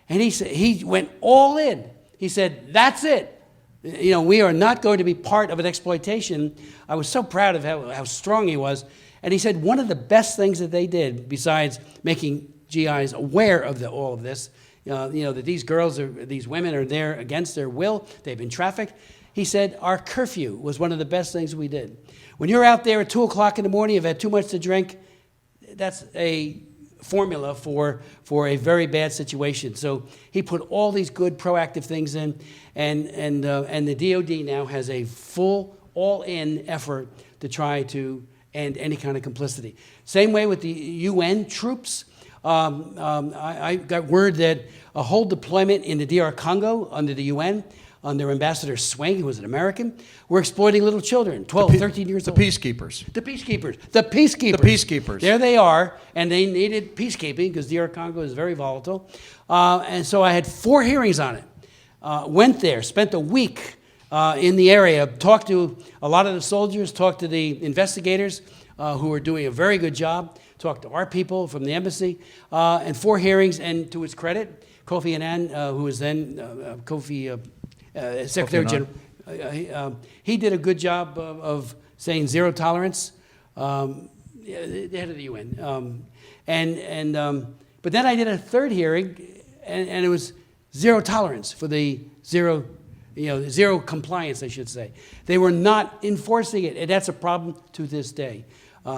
and he went all in. He said, that's it. We are not going to be part of an exploitation. I was so proud of how strong he was. And he said one of the best things that they did, besides making GIs aware of all of this, that these women are there against their will, they've been trafficked. He said our curfew was one of the best things we did. When you're out there at 2 o'clock in the morning, you've had too much to drink, that's a formula for a very bad situation. So he put all these good proactive things in, and the DOD now has a full all-in effort to try to end any kind of complicity. Same way with the UN troops. I got word that a whole deployment in the DR Congo under the UN, under Ambassador Swing, who was an American, were exploiting little children, 12, 13 years old. The peacekeepers. The peacekeepers. There they are, and they needed peacekeeping because DR Congo is very volatile. And so I had 4 hearings on it. Went there, spent a week in the area, talked to a lot of the soldiers, talked to the investigators who were doing a very good job, talked to our people from the embassy, and 4 hearings, and to his credit, Kofi Annan, who was then Secretary General, he did a good job of saying zero tolerance, the head of the UN. But then I did a 3rd hearing, and it was zero tolerance for the zero compliance, I should say. They were not enforcing it, and that's a problem to this day.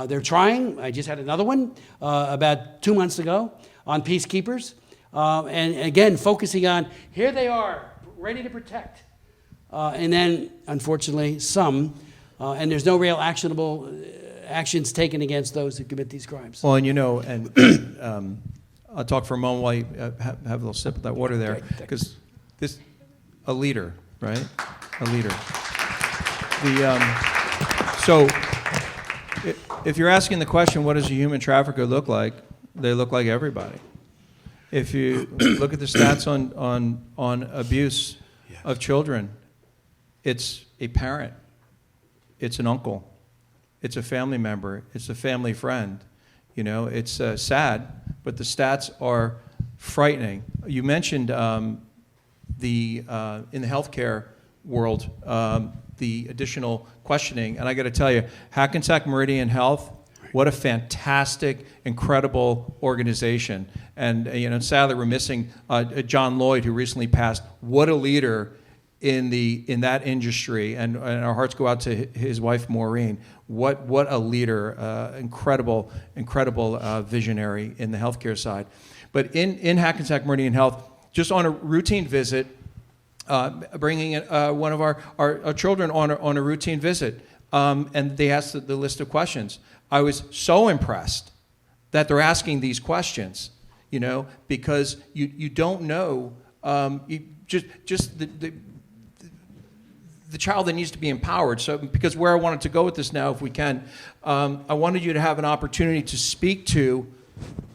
They're trying. I just had another one about 2 months ago on peacekeepers, and again, focusing on, here they are, ready to protect. And then, unfortunately, some, and there's no real actionable actions taken against those who commit these crimes. Well, and I'll talk for a moment while you have a little sip of that water there, because a leader, right? A leader. So if you're asking the question, what does a human trafficker look like? They look like everybody. If you look at the stats on abuse of children, It's a parent. It's an uncle. It's a family member. It's a family friend. You know, it's sad, but the stats are frightening. You mentioned in the healthcare world, the additional questioning, and I got to tell you, Hackensack Meridian Health, what a fantastic, incredible organization. And you know, sadly, we're missing John Lloyd, who recently passed. What a leader in that industry, and our hearts go out to his wife Maureen. What a leader, incredible visionary in the healthcare side. But in Hackensack Meridian Health, just on a routine visit, bringing one of our children on a routine visit, and they asked the list of questions. I was so impressed that they're asking these questions, you know, because you don't know, just the child that needs to be empowered. So, because where I wanted to go with this now, if we can, I wanted you to have an opportunity to speak to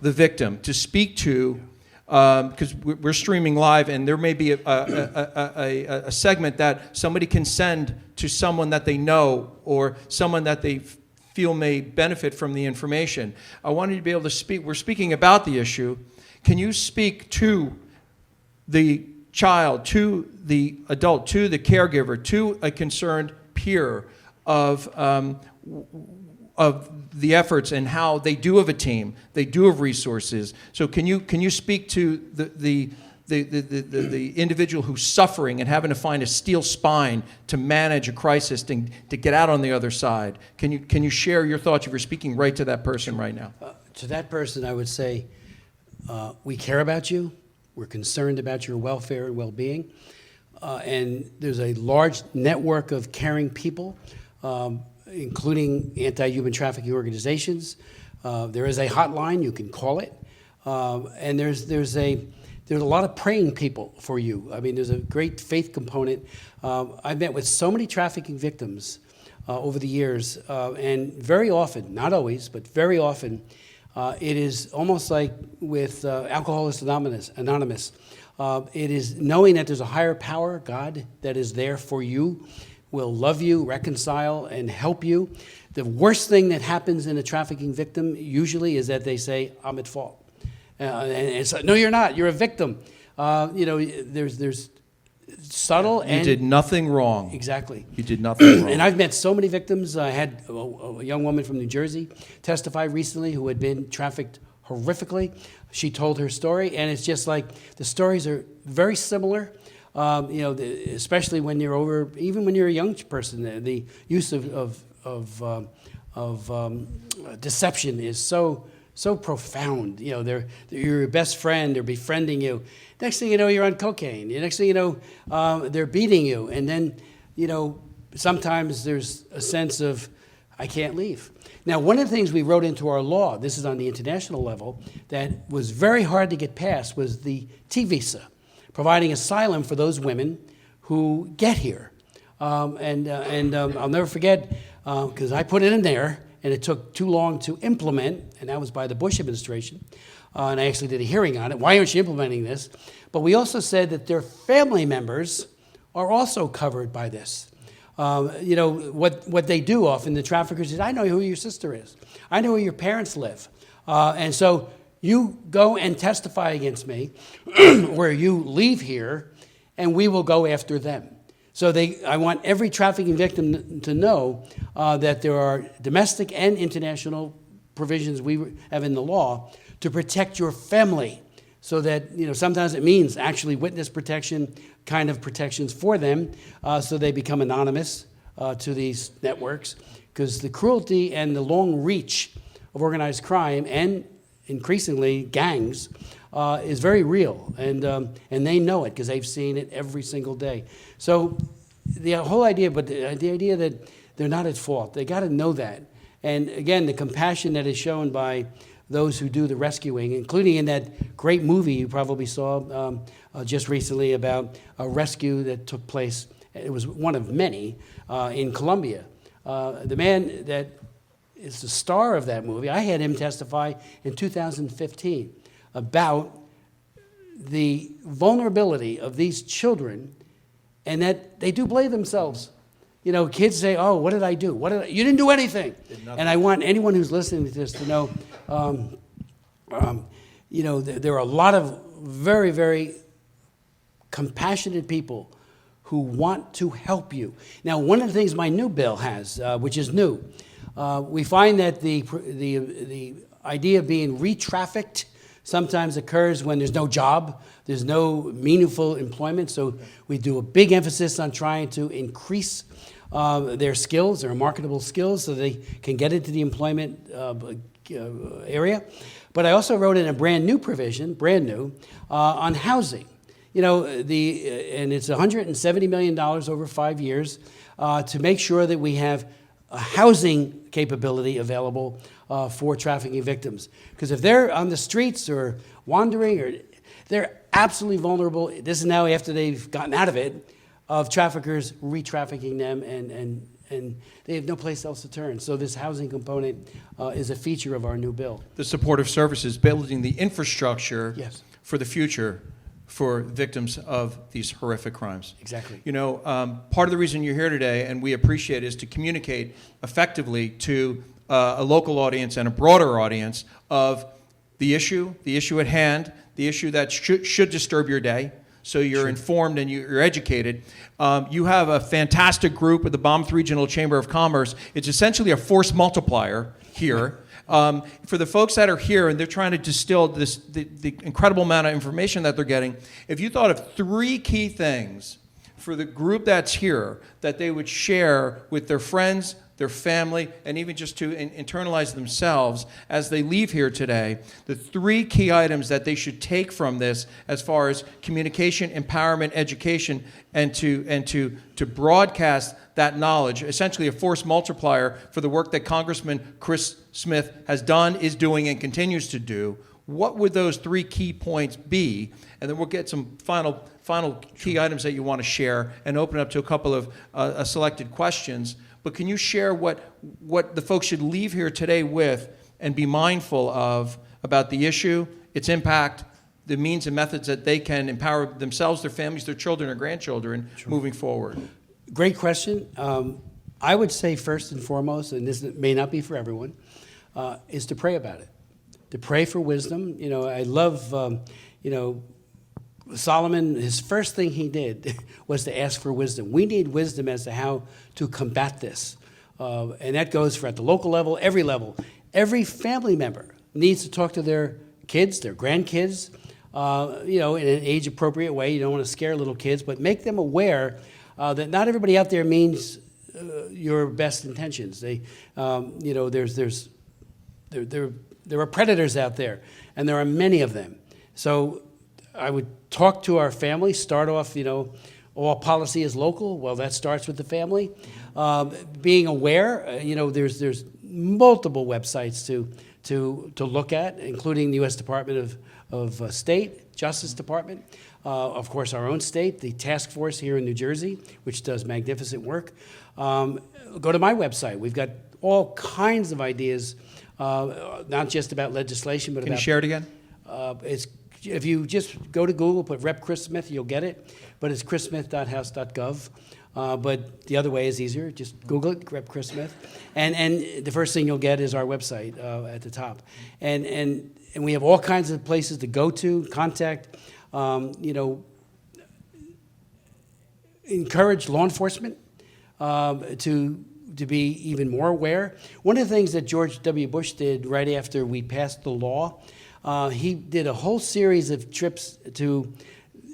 the victim, to speak to, because we're streaming live, and there may be a segment that somebody can send to someone that they know or someone that they feel may benefit from the information. I wanted you to be able to speak. We're speaking about the issue. Can you speak to the child, to the adult, to the caregiver, to a concerned peer of the efforts and how they do have a team, they do have resources? So can you speak to the individual who's suffering and having to find a steel spine to manage a crisis to get out on the other side? Can you share your thoughts if you're speaking right to that person right now? To that person, I would say, we care about you. We're concerned about your welfare and well-being. And there's a large network of caring people, including anti-human trafficking organizations. There is a hotline, you can call it. And there's a lot of praying people for you. I mean, there's a great faith component. I've met with so many trafficking victims over the years, and very often, not always, but very often, it is almost like with Alcoholics Anonymous. It is knowing that there's a higher power, God, that is there for you, will love you, reconcile, and help you. The worst thing that happens in a trafficking victim usually is that they say, I'm at fault. And it's like, no, you're not. You're a victim. You know, there's subtle and... You did nothing wrong. Exactly. You did nothing wrong. And I've met so many victims. I had a young woman from New Jersey testify recently who had been trafficked horrifically. She told her story, and it's just like the stories are very similar. You know, especially when you're over, even when you're a young person, the use of deception is so profound. You know, they're your best friend, they're befriending you. Next thing you know, you're on cocaine. The next thing you know, they're beating you. And then, you know, sometimes there's a sense of, I can't leave. Now, one of the things we wrote into our law, this is on the international level, that was very hard to get passed was the T visa, providing asylum for those women who get here. I'll never forget, because I put it in there, and it took too long to implement, and that was by the Bush administration. And I actually did a hearing on it. Why aren't you implementing this? But we also said that their family members are also covered by this. You know, what they do often, the traffickers is, I know who your sister is. I know where your parents live. And so you go and testify against me where you leave here, and we will go after them. So I want every trafficking victim to know that there are domestic and international provisions we have in the law to protect your family, so that, you know, sometimes it means actually witness protection, kind of protections for them, so they become anonymous to these networks, because the cruelty and the long reach of organized crime and increasingly gangs is very real, and they know it because they've seen it every single day. So the whole idea, but the idea that they're not at fault, they got to know that. And again, the compassion that is shown by those who do the rescuing, including in that great movie you probably saw just recently about a rescue that took place. It was one of many in Colombia. The man that is the star of that movie, I had him testify in 2015 about the vulnerability of these children and that they do blame themselves. You know, kids say, "Oh, what did I do? You didn't do anything." And I want anyone who's listening to this to know, you know, there are a lot of very, very compassionate people who want to help you. Now, one of the things my new bill has, which is new, we find that the idea of being re-trafficked sometimes occurs when there's no job, there's no meaningful employment. So we do a big emphasis on trying to increase their skills, their marketable skills, so they can get into the employment area. But I also wrote in a brand new provision, on housing. You know, and it's $170 million over 5 years to make sure that we have a housing capability available for trafficking victims. Because if they're on the streets or wandering, they're absolutely vulnerable. This is now after they've gotten out of it, of traffickers re-trafficking them, and they have no place else to turn. So this housing component is a feature of our new bill. The supportive services, building the infrastructure for the future for victims of these horrific crimes. Exactly. You know, part of the reason you're here today, and we appreciate, is to communicate effectively to a local audience and a broader audience of the issue at hand, the issue that should disturb your day, so you're informed and you're educated. You have a fantastic group at the Monmouth Regional Chamber of Commerce. It's essentially a force multiplier here. For the folks that are here and they're trying to distill the incredible amount of information that they're getting, if you thought of 3 key things for the group that's here that they would share with their friends, their family, and even just to internalize themselves as they leave here today, the 3 key items that they should take from this as far as communication, empowerment, education, and to broadcast that knowledge, essentially a force multiplier for the work that Congressman Chris Smith has done, is doing, and continues to do. What would those 3 key points be? And then we'll get some final key items that you want to share and open up to a couple of selected questions. But can you share what the folks should leave here today with and be mindful of about the issue, its impact, the means and methods that they can empower themselves, their families, their children or grandchildren moving forward? Great question. I would say first and foremost, and this may not be for everyone, is to pray about it. To pray for wisdom. You know, I love, you know, Solomon, his first thing he did was to ask for wisdom. We need wisdom as to how to combat this. And that goes for at the local level, every level. Every family member needs to talk to their kids, their grandkids, you know, in an age-appropriate way. You don't want to scare little kids, but make them aware that not everybody out there means your best intentions. They, you know, there are predators out there, and there are many of them. So I would talk to our family, start off, you know, all policy is local. Well, that starts with the family. Being aware, you know, there's multiple websites to look at, including the U.S. Department of State, Justice Department, of course, our own state, the task force here in New Jersey, which does magnificent work. Go to my website. We've got all kinds of ideas, not just about legislation, but Can you share it again? If you just go to Google, put Rep. Chris Smith, you'll get it. But it's chrissmith.house.gov. But the other way is easier. Just Google it, Rep. Chris Smith. And the first thing you'll get is our website at the top. And we have all kinds of places to go to, contact, you know, encourage law enforcement to be even more aware. One of the things that George W. Bush did right after we passed the law, he did a whole series of trips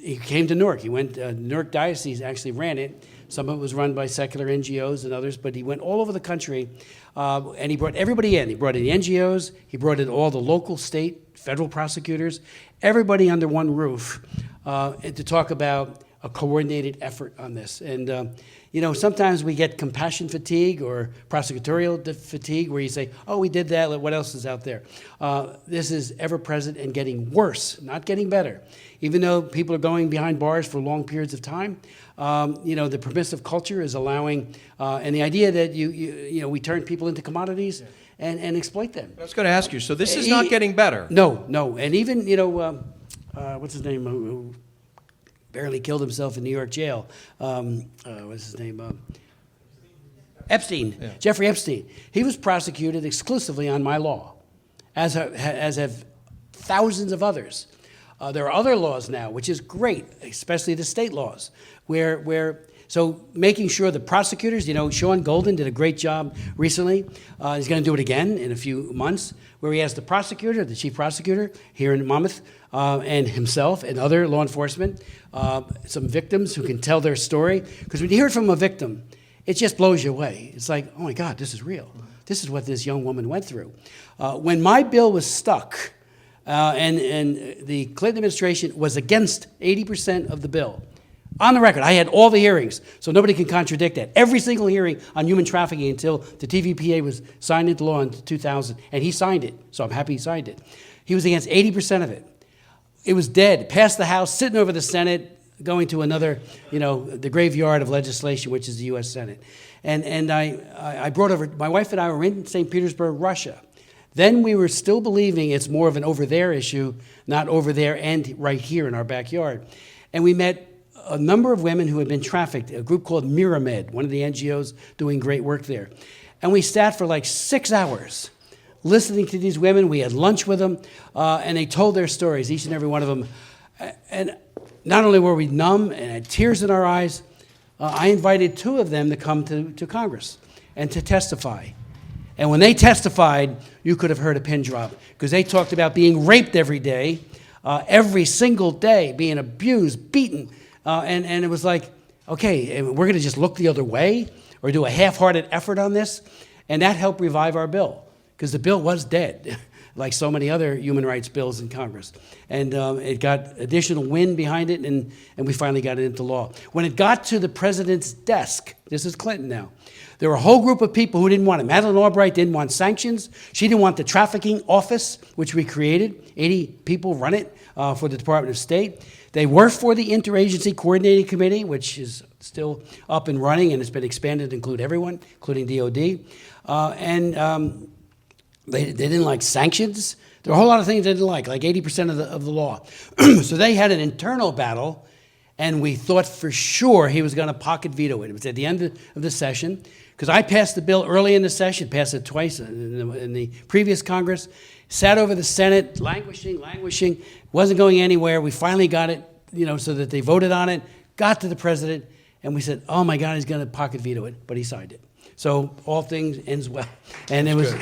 he came to Newark. He went, Newark Diocese actually ran it. Some of it was run by secular NGOs and others, but he went all over the country, and he brought everybody in. He brought in the NGOs, he brought in all the local, state, federal prosecutors, everybody under one roof, and to talk about a coordinated effort on this. And, you know, sometimes we get compassion fatigue or prosecutorial fatigue where you say, oh, we did that, what else is out there? This is ever present and getting worse, not getting better. Even though people are going behind bars for long periods of time, you know, the permissive culture is allowing, and the idea that you know, we turn people into commodities and exploit them. I was going to ask you, so this is not getting better? No. And even, you know, what's his name? barely killed himself in New York jail. What's his name? Epstein, Jeffrey Epstein. He was prosecuted exclusively on my law, as have thousands of others. There are other laws now, which is great, especially the state laws, so making sure the prosecutors, Sean Golden did a great job recently. He's going to do it again in a few months, where he has the prosecutor, the chief prosecutor here in Monmouth, and himself and other law enforcement, some victims who can tell their story. Because when you hear it from a victim, it just blows you away. It's like, oh my God, this is real. This is what this young woman went through. When my bill was stuck, and the Clinton administration was against 80% of the bill, on the record, I had all the hearings, so nobody can contradict that. Every single hearing on human trafficking until the TVPA was signed into law in 2000, and he signed it, so I'm happy he signed it. He was against 80% of it. It was dead, passed the House, sitting over the Senate, going to another, the graveyard of legislation, which is the U.S. Senate. And I brought over, my wife and I were in St. Petersburg, Russia. Then we were still believing it's more of an over there issue, not over there and right here in our backyard. And we met a number of women who had been trafficked, a group called Miramed, one of the NGOs doing great work there. And we sat for like 6 hours listening to these women. We had lunch with them, and they told their stories, each and every one of them. And not only were we numb and had tears in our eyes, I invited 2 of them to come to Congress and to testify. And when they testified, you could have heard a pin drop, because they talked about being raped every day, every single day, being abused, beaten. And it was like, okay, we're going to just look the other way or do a half-hearted effort on this? And that helped revive our bill, because the bill was dead, like so many other human rights bills in Congress. And it got additional wind behind it, and we finally got it into law. When it got to the president's desk, this is Clinton now, there were a whole group of people who didn't want it. Madeleine Albright didn't want sanctions. She didn't want the trafficking office, which we created. 80 people run it for the Department of State. They were for the Interagency Coordinating Committee, which is still up and running, and it's been expanded to include everyone, including DOD. They didn't like sanctions. There were a whole lot of things they didn't like 80% of the law. So they had an internal battle, and we thought for sure he was going to pocket veto it. It was at the end of the session, because I passed the bill early in the session, passed it twice in the previous Congress, sat over the Senate, languishing, wasn't going anywhere. We finally got it, so that they voted on it, got to the president, and we said, oh my God, he's going to pocket veto it, but he signed it. So all things ends well. And it was,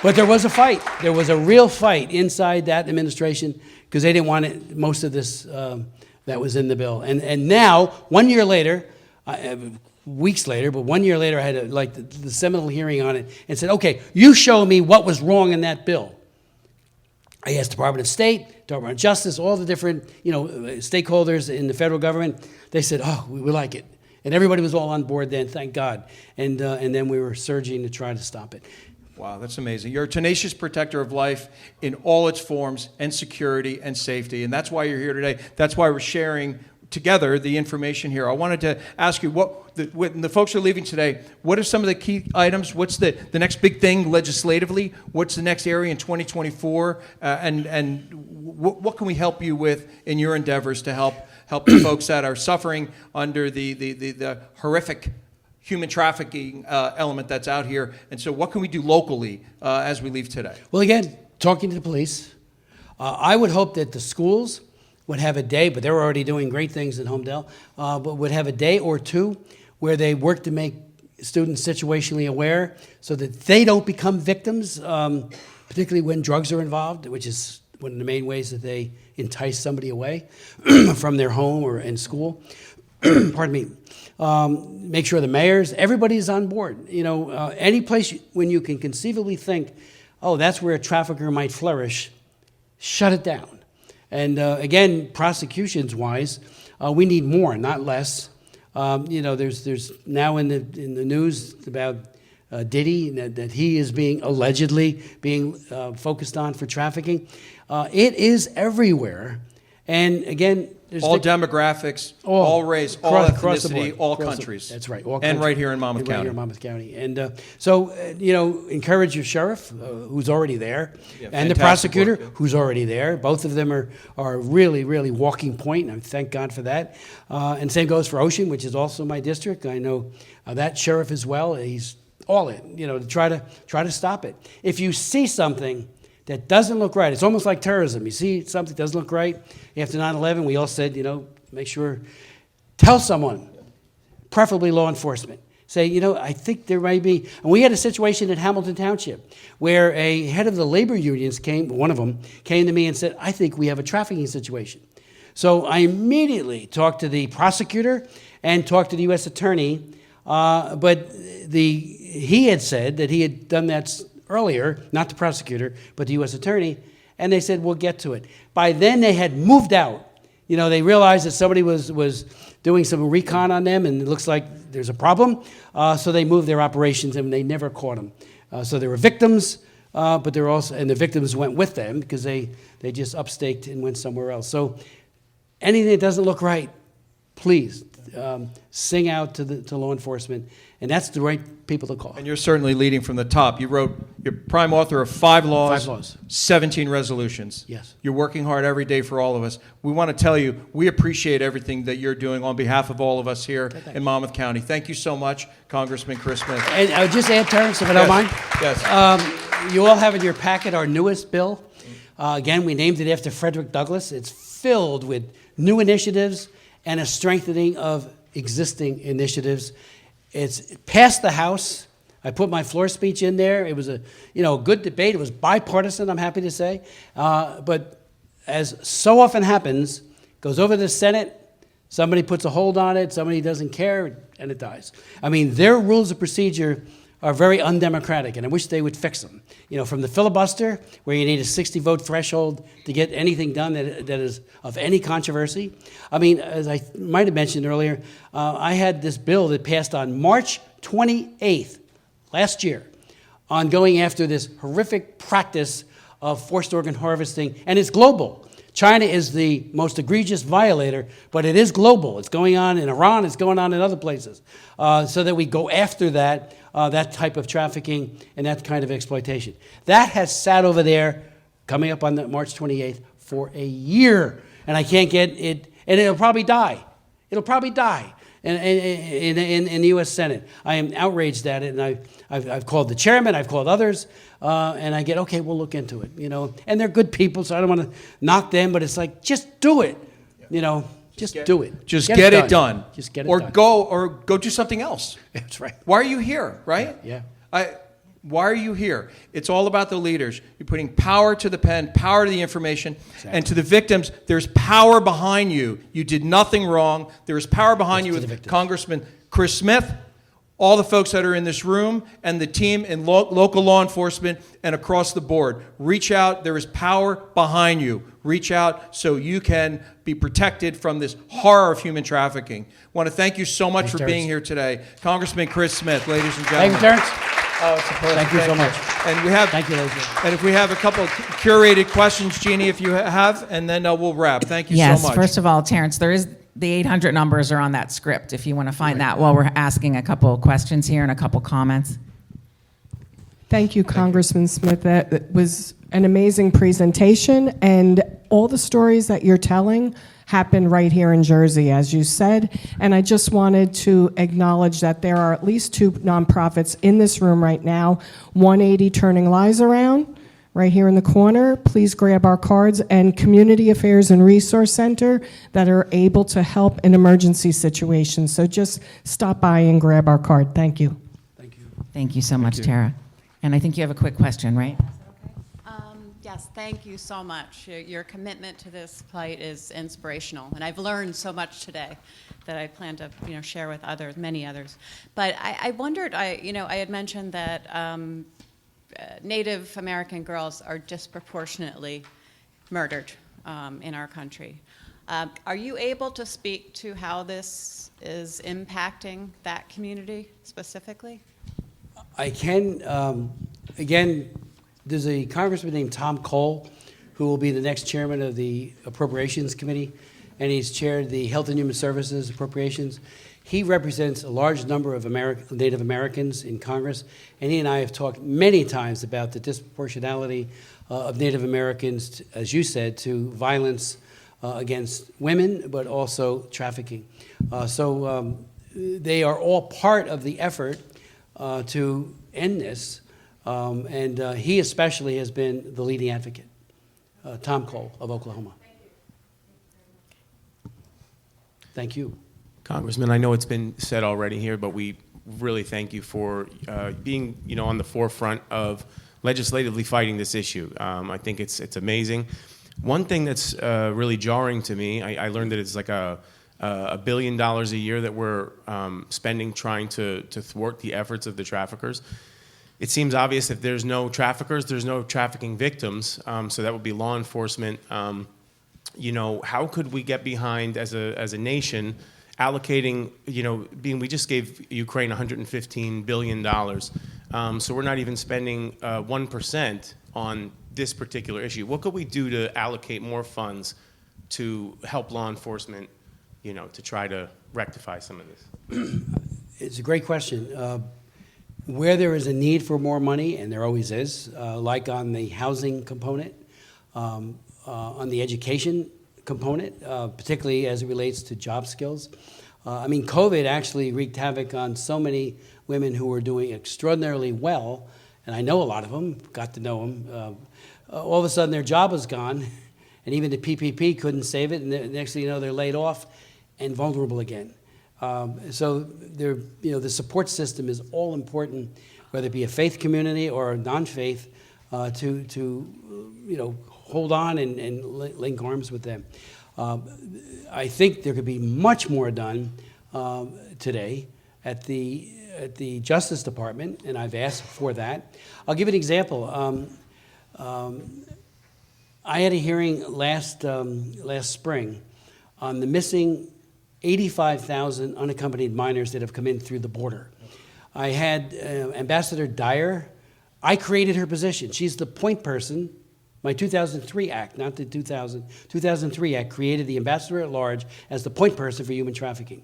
but there was a fight. There was a real fight inside that administration, because they didn't want it, most of this that was in the bill. And now, 1 year later, weeks later, but 1 year later, I had the seminal hearing on it and said, okay, you show me what was wrong in that bill. I asked Department of State, Department of Justice, all the different stakeholders in the federal government. They said, oh, we like it. And everybody was all on board then, thank God. And then we were surging to try to stop it. Wow, that's amazing. You're a tenacious protector of life in all its forms, and security and safety. And that's why you're here today. That's why we're sharing together the information here. I wanted to ask you, when the folks are leaving today, what are some of the key items? What's the next big thing legislatively? What's the next area in 2024? And what can we help you with in your endeavors to help the folks that are suffering under the horrific human trafficking element that's out here? And so what can we do locally as we leave today? Well, again, talking to the police, I would hope that the schools would have a day, but they're already doing great things in Homedale, but would have a day or two where they work to make students situationally aware so that they don't become victims, particularly when drugs are involved, which is one of the main ways that they entice somebody away from their home or in school. Pardon me. Make sure the mayors, everybody's on board. Any place when you can conceivably think, oh, that's where a trafficker might flourish, shut it down. And again, prosecutions-wise, we need more, not less. There's now in the news about Diddy that he is allegedly being focused on for trafficking. It is everywhere. And again, There's all the- demographics, all race, all across the ethnicity, board, all across the- countries. That's right. All And countries. right here in Monmouth And right County. here in Monmouth County. And encourage your sheriff, who's already there, Yeah, and the fantastic prosecutor, work, yeah. who's already there. Both of them are really, really walking point, and I thank God for that. And same goes for Ocean, which is also my district. I know that sheriff as well. He's all in, to try to stop it. If you see something that doesn't look right, it's almost like terrorism. You see something that doesn't look right. After 9/11, we all said, make sure, tell someone, preferably law enforcement. Say, I think there may be, and we had a situation in Hamilton Township where a head of the labor unions one of them came to me and said, I think we have a trafficking situation. So I immediately talked to the prosecutor and talked to the U.S. attorney, but he had said that he had done that earlier, not the prosecutor, but the U.S. attorney, and they said, we'll get to it. By then they had moved out. They realized that somebody was doing some recon on them, and it looks like there's a problem, so they moved their operations, and they never caught them. So there were victims, but there were also, and the victims went with them because they just upstaked and went somewhere else. So anything that doesn't look right, please sing out to law enforcement, and that's the right people to call. And you're certainly leading from the top. You're prime author of 5 laws, 5 laws. 17 resolutions. Yes. You're working hard every day for all of us. We want to tell you, we appreciate everything that you're doing on behalf of all of us here in Monmouth County. Thank you so much, Congressman Chris Smith. And I would just add, Terrence, if I don't mind. Yes. You all have in your packet our newest bill. Again, we named it after Frederick Douglass. It's filled with new initiatives and a strengthening of existing initiatives. It's passed the House. I put my floor speech in there. It was a good debate. It was bipartisan, I'm happy to say. But as so often happens, goes over to the Senate, somebody puts a hold on it, somebody doesn't care, and it dies. I mean, their rules of procedure are very undemocratic, and I wish they would fix them. From the filibuster, where you need a 60-vote threshold to get anything done that is of any controversy. I mean, as I might have mentioned earlier, I had this bill that passed on March 28th last year on going after this horrific practice of forced organ harvesting, and it's global. China is the most egregious violator, but it is global. It's going on in Iran, it's going on in other places, so that we go after that type of trafficking and that kind of exploitation. That has sat over there, coming up on March 28th, for a year, and I can't get it, and it'll probably die. It'll probably die in the U.S. Senate. I am outraged at it, and I've called the chairman, I've called others, and I get, okay, we'll look into it, And they're good people, so I don't want to knock them, but it's like, just do it, Just do it. Just get it done. Just get it or done. Go do something else. That's right. Why are you here, right? Yeah. Why are you here? It's all about the leaders. You're putting power to the pen, power to the information, and to the victims, there's power behind you. You did nothing wrong. There is power behind you with Congressman Chris Smith, all the folks that are in this room, and the team in local law enforcement and across the board. Reach out. There is power behind you. Reach out so you can be protected from this horror of human trafficking. I want to thank you so much for being here today. Congressman Chris Smith, ladies and gentlemen. Thank you, Terrence. Oh, it's a pleasure. Thank you so much. And we have, Thank you, ladies. and if we have a couple of curated questions, Jeannie, if you have, and then we'll wrap. Thank you so much. Yes, first of all, Terrence, there is the 800 numbers are on that script if you want to find that while we're asking a couple of questions here and a couple comments. Thank you, Congressman Smith. That was an amazing presentation, and all the stories that you're telling happen right here in Jersey, as you said. And I just wanted to acknowledge that there are at least 2 nonprofits in this room right now, 180 Turning Lives Around, right here in the corner. Please grab our cards, and Community Affairs and Resource Center that are able to help in emergency situations. So just stop by and grab our card. Thank you. Thank you so much, Tara. And I think you have a quick question, right? Yes, thank you so much. Your commitment to this plight is inspirational, and I've learned so much today that I plan to, share with many others. But I wondered, I had mentioned that Native American girls are disproportionately murdered in our country. Are you able to speak to how this is impacting that community specifically? I can. Again, there's a congressman named Tom Cole who will be the next chairman of the Appropriations Committee and he's chaired the Health and Human Services Appropriations. He represents a large number of Native Americans in Congress, and he and I have talked many times about the disproportionality of Native Americans, as you said, to violence against women, but also trafficking. So they are all part of the effort to end this, and he especially has been the leading advocate. Tom Cole of Oklahoma. Thank you. Congressman, I know it's been said already here, but we really thank you for being, on the forefront of legislatively fighting this issue. I think it's amazing. One thing that's really jarring to me, I learned that it's like $1 billion a year that we're spending trying to thwart the efforts of the traffickers. It seems obvious if there's no traffickers, there's no trafficking victims. So that would be law enforcement. How could we get behind as a nation allocating, we just gave Ukraine $115 billion. So we're not even spending 1% on this particular issue. What could we do to allocate more funds to help law enforcement, to try to rectify some of this? It's a great question. Where there is a need for more money, and there always is, like on the housing component, on the education component, particularly as it relates to job skills. COVID actually wreaked havoc on so many women who were doing extraordinarily well, and I know a lot of them, got to know them. All of a sudden their job was gone, and even the PPP couldn't save it, and the next thing you know, they're laid off and vulnerable again. So the support system is all important, whether it be a faith community or a non-faith, to hold on and link arms with them. I think there could be much more done today at the Justice Department, and I've asked for that. I'll give you an example. I had a hearing last spring on the missing 85,000 unaccompanied minors that have come in through the border. I had Ambassador Dyer. I created her position. She's the point person. My 2003 Act, not the 2003 Act, created the Ambassador at Large as the point person for human trafficking.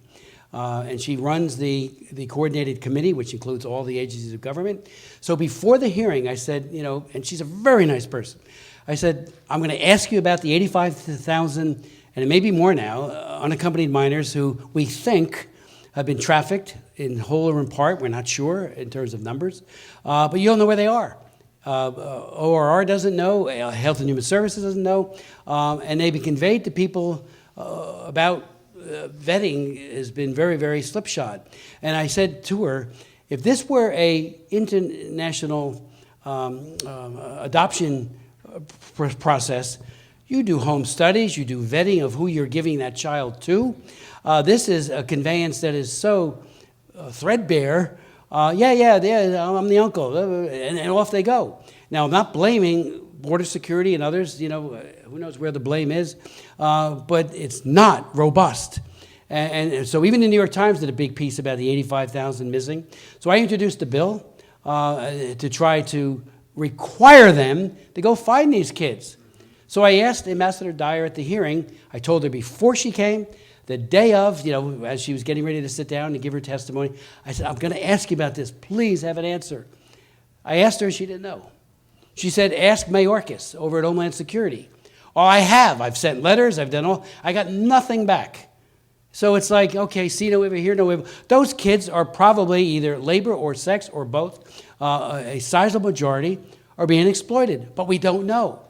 And she runs the coordinated committee, which includes all the agencies of government. So before the hearing, I said, and she's a very nice person. I said, I'm going to ask you about the 85,000, and it may be more now, unaccompanied minors who we think have been trafficked in whole or in part. We're not sure in terms of numbers, but you don't know where they are. ORR doesn't know, Health and Human Services doesn't know, and they've been conveyed to people about vetting has been very, very slipshod. And I said to her, if this were a international adoption process, you do home studies, you do vetting of who you're giving that child to. This is a conveyance that is so threadbare. Yeah, I'm the uncle, and off they go. Now, I'm not blaming border security and others, who knows where the blame is, but it's not robust. And so even the New York Times did a big piece about the 85,000 missing. So I introduced a bill to try to require them to go find these kids. So I asked Ambassador Dyer at the hearing, I told her before she came, the day of, as she was getting ready to sit down and give her testimony, I said, I'm going to ask you about this. Please have an answer. I asked her, and she didn't know. She said, ask Mayorkas over at Homeland Security. Oh, I have. I've sent letters. I've done all. I got nothing back. So it's like, okay, see no evil, hear no evil. Those kids are probably either labor or sex or both. A sizable majority are being exploited, but we don't know.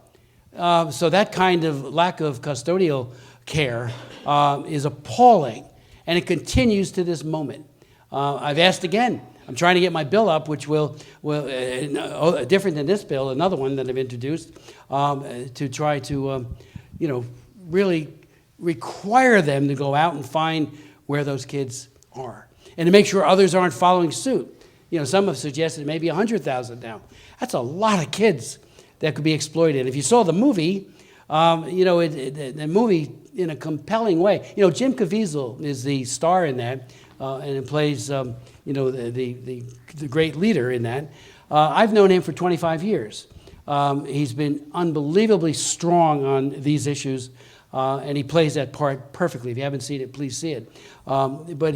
So that kind of lack of custodial care is appalling, and it continues to this moment. I've asked again. I'm trying to get my bill up, which will different than this bill, another one that I've introduced, to try to, really require them to go out and find where those kids are, and to make sure others aren't following suit. Some have suggested maybe 100,000 now. That's a lot of kids that could be exploited. If you saw the movie, the movie in a compelling way. Jim Caviezel is the star in that, and it plays, the great leader in that. I've known him for 25 years. He's been unbelievably strong on these issues. And he plays that part perfectly. If you haven't seen it, please see it. But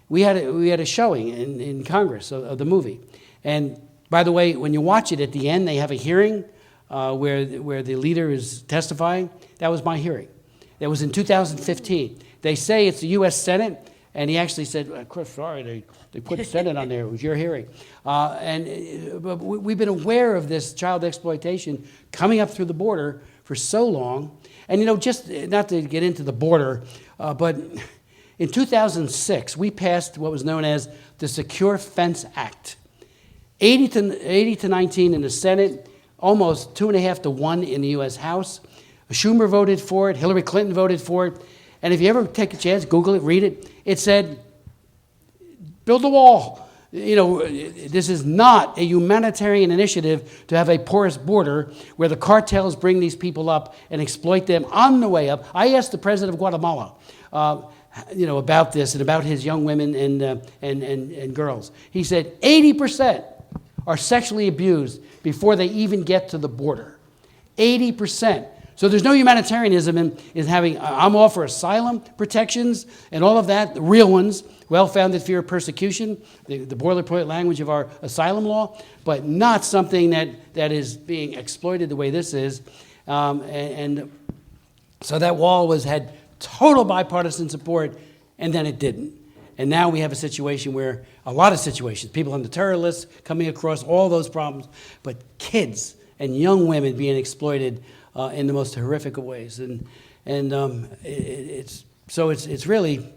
we had a showing in Congress of the movie. And by the way, when you watch it at the end, they have a hearing where the leader is testifying. That was my hearing. That was in 2015. They say it's the U.S. Senate, and he actually said, Chris, sorry, they put Senate on there. It was your hearing. But we've been aware of this child exploitation coming up through the border for so long. And, just not to get into the border, but in 2006, we passed what was known as the Secure Fence Act. 80 to 19 in the Senate, almost 2.5 to 1 in the U.S. House. Schumer voted for it. Hillary Clinton voted for it. And if you ever take a chance, Google it, read it, it said, build a wall. This is not a humanitarian initiative to have a porous border where the cartels bring these people up and exploit them on the way up. I asked the president of Guatemala, about this and about his young women and girls. He said 80% are sexually abused before they even get to the border. 80%. So there's no humanitarianism in having, I'm all for asylum protections and all of that, the real ones, well-founded fear of persecution, the boilerplate language of our asylum law, but not something that is being exploited the way this is. And so that wall had total bipartisan support, and then it didn't. And now we have a situation where, a lot of situations, people on the terror list coming across, all those problems, but kids and young women being exploited in the most horrific of ways. And it's really,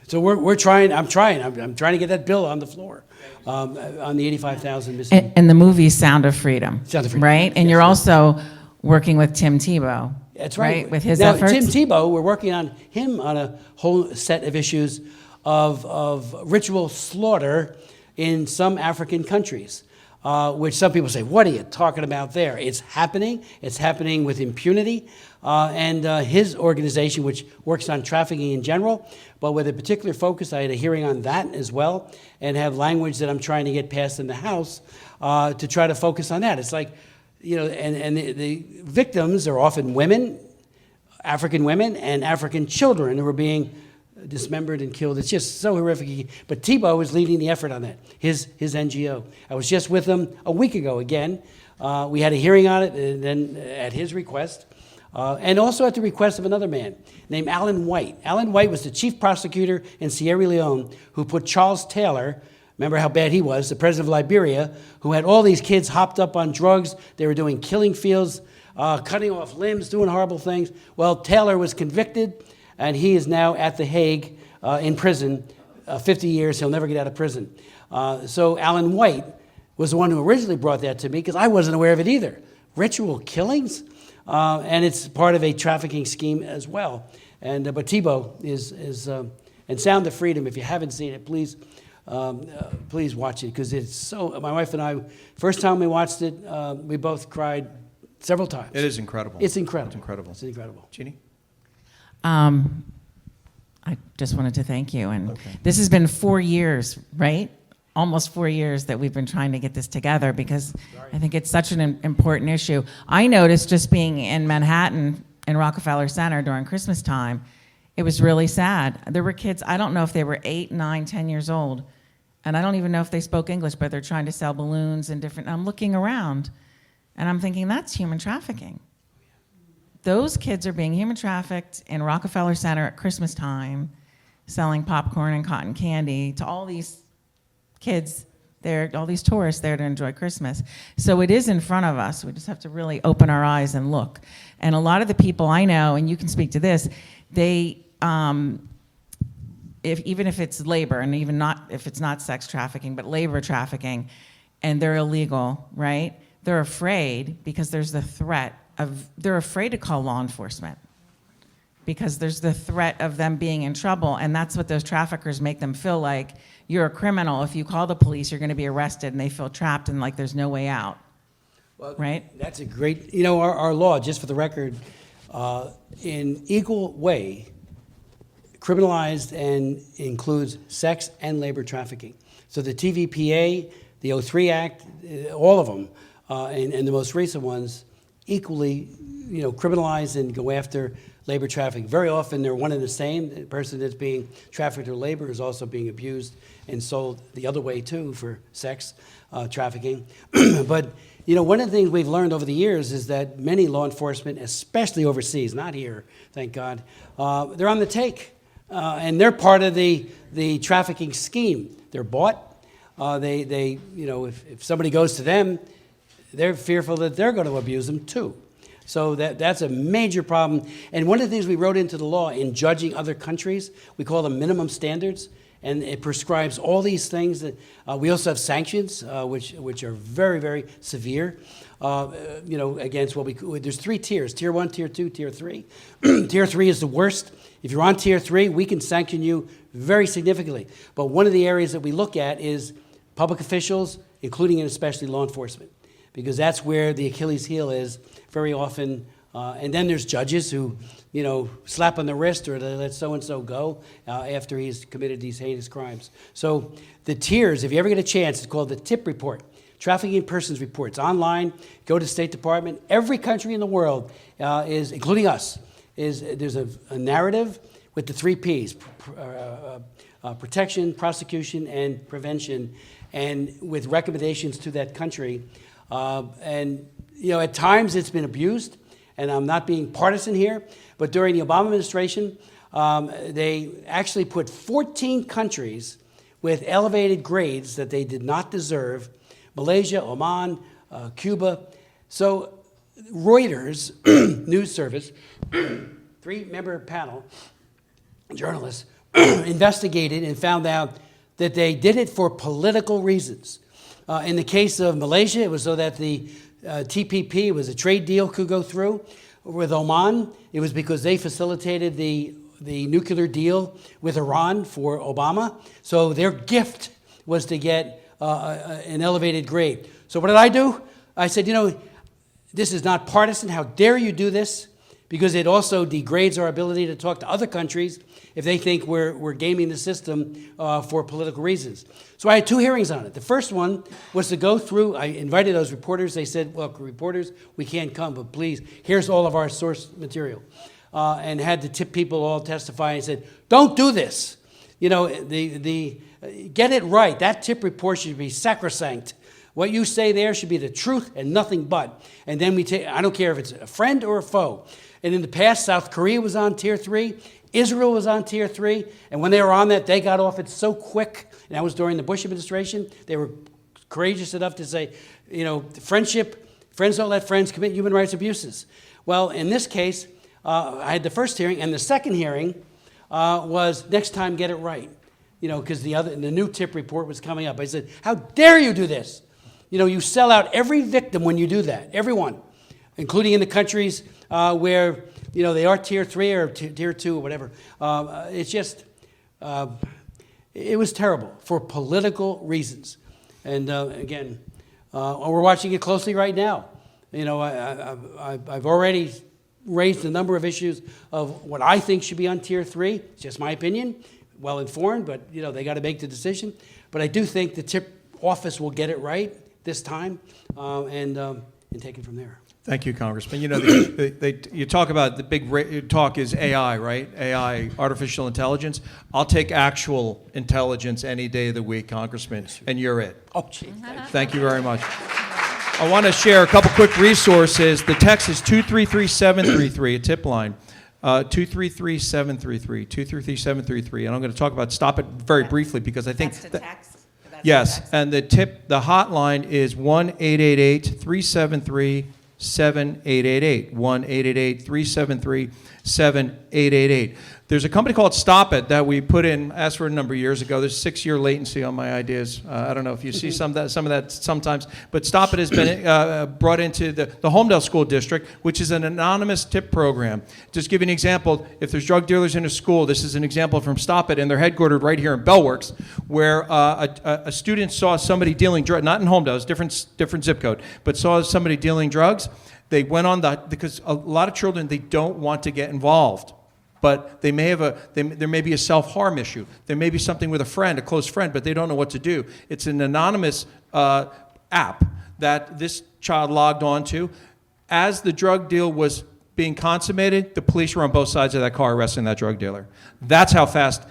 so we're trying, I'm trying to get that bill on the floor, on the 85,000 missing. And the movie Sound of Freedom. Sound of Freedom. Right? And you're also working with Tim Tebow. That's right. With his now, efforts. Tim Tebow, we're working on him on a whole set of issues of ritual slaughter in some African countries, which some people say, what are you talking about there? It's happening. It's happening with impunity. And his organization, which works on trafficking in general, but with a particular focus, I had a hearing on that as well, and have language that I'm trying to get passed in the House to try to focus on that. It's like, and the victims are often women, African women, and African children who are being dismembered and killed. It's just so horrific. But Tebow is leading the effort on that, his NGO. I was just with him a week ago again. We had a hearing on it, and then at his request, and also at the request of another man named Alan White. Alan White was the chief prosecutor in Sierra Leone who put Charles Taylor, remember how bad he was, the president of Liberia, who had all these kids hopped up on drugs. They were doing killing fields, cutting off limbs, doing horrible things. Well, Taylor was convicted, and he is now at The Hague in prison, 50 years. He'll never get out of prison. So Alan White was the one who originally brought that to me because I wasn't aware of it either. Ritual killings, and it's part of a trafficking scheme as well. And but Tebow is and Sound of Freedom. If you haven't seen it, please watch it because it's so. My wife and I, first time we watched it, we both cried several times. It is incredible. It's incredible. It's incredible. It's incredible. Jeannie? I just wanted to thank you. And this has been 4 years, right? Almost 4 years that we've been trying to get this together because I think it's such an important issue. I noticed just being in Manhattan in Rockefeller Center during Christmas time, it was really sad. There were kids, I don't know if they were 8, 9, 10 years old, and I don't even know if they spoke English, but they're trying to sell balloons and different, I'm looking around, and I'm thinking, that's human trafficking. Those kids are being human trafficked in Rockefeller Center at Christmas time, selling popcorn and cotton candy to all these kids there, all these tourists there to enjoy Christmas. So it is in front of us. We just have to really open our eyes and look. And a lot of the people I know, and you can speak to this, they, even if it's labor, and even not if it's not sex trafficking, but labor trafficking, and they're illegal, right? They're afraid because there's the threat of, they're afraid to call law enforcement because there's the threat of them being in trouble, and that's what those traffickers make them feel like. You're a criminal. If you call the police, you're going to be arrested, and they feel trapped and like there's no way out. Well, right? That's a great, our law, just for the record, in equal way, criminalized and includes sex and labor trafficking. So the TVPA, the 03 Act, all of them, and the most recent ones, equally, criminalize and go after labor trafficking. Very often they're one and the same. The person that's being trafficked or labor is also being abused and sold the other way too for sex trafficking. But one of the things we've learned over the years is that many law enforcement, especially overseas, not here, thank God, they're on the take. And they're part of the trafficking scheme. They're bought. If somebody goes to them, they're fearful that they're going to abuse them too. So that's a major problem. And one of the things we wrote into the law in judging other countries, we call them minimum standards, and it prescribes all these things. That we also have sanctions, which are very, very severe. Against there's 3 tiers: Tier 1, Tier 2, Tier 3. Tier 3 is the worst. If you're on Tier 3, we can sanction you very significantly. But one of the areas that we look at is public officials, including and especially law enforcement, because that's where the Achilles heel is very often. And then there's judges who, slap on the wrist or they let so-and-so go after he's committed these heinous crimes. So the tiers, if you ever get a chance, it's called the TIP report, Trafficking Persons Report. It's online. Go to the State Department. Every country in the world is, including us, there's a narrative with the 3 Ps, protection, prosecution, and prevention, and with recommendations to that country. At times it's been abused, and I'm not being partisan here, but during the Obama administration, they actually put 14 countries with elevated grades that they did not deserve: Malaysia, Oman, Cuba. So Reuters news service, 3-member panel, journalists, investigated and found out that they did it for political reasons. In the case of Malaysia, it was so that the TPP was a trade deal could go through. With Oman, it was because they facilitated the nuclear deal with Iran for Obama. So their gift was to get an elevated grade. So what did I do? I said, this is not partisan. How dare you do this? Because it also degrades our ability to talk to other countries if they think we're gaming the system for political reasons. So I had 2 hearings on it. The first one was to go through. I invited those reporters. They said, look, reporters, we can't come, but please, here's all of our source material. And had the TIP people all testify and said, don't do this. Get it right. That TIP report should be sacrosanct. What you say there should be the truth and nothing but. And then I don't care if it's a friend or a foe. And in the past, South Korea was on Tier 3. Israel was on Tier 3. And when they were on that, they got off it so quick. And that was during the Bush administration. They were courageous enough to say, friends don't let friends commit human rights abuses. Well, in this case, I had the first hearing, and the second hearing was next time get it right. Because the new TIP report was coming up. I said, how dare you do this? You sell out every victim when you do that, everyone, including in the countries where, they are Tier 3 or Tier 2 or whatever. It's just, it was terrible for political reasons. And again, we're watching it closely right now. I've already raised a number of issues of what I think should be on Tier 3. It's just my opinion, well informed, but they got to make the decision. But I do think the TIP office will get it right this time and take it from there. Thank you, Congressman. You talk about the big talk is AI, right? AI, artificial intelligence. I'll take actual intelligence any day of the week, Congressman, and you're it. Oh, gee. Thank you very much. I want to share a couple quick resources. The text is 233733, a tip line. 233733, 233733. And I'm going to talk about Stop It very briefly because I think... That's the text? Yes, and the hotline is 1-888-373-7888, 1-888-373-7888. There's a company called Stop It that we asked for a number of years ago. There's 6-year latency on my ideas. I don't know if you see some of that sometimes. But Stop It has been brought into the Homedale School District, which is an anonymous tip program. Just give you an example. If there's drug dealers in a school, this is an example from Stop It, and they're headquartered right here in Bellworks, where a student saw somebody dealing drugs, not in Homedale, it's different zip code, but saw somebody dealing drugs. They went on because a lot of children, they don't want to get involved. But there may be a self-harm issue. There may be something with a friend, a close friend, but they don't know what to do. It's an anonymous app that this child logged on to. As the drug deal was being consummated, the police were on both sides of that car arresting that drug dealer. That's how fast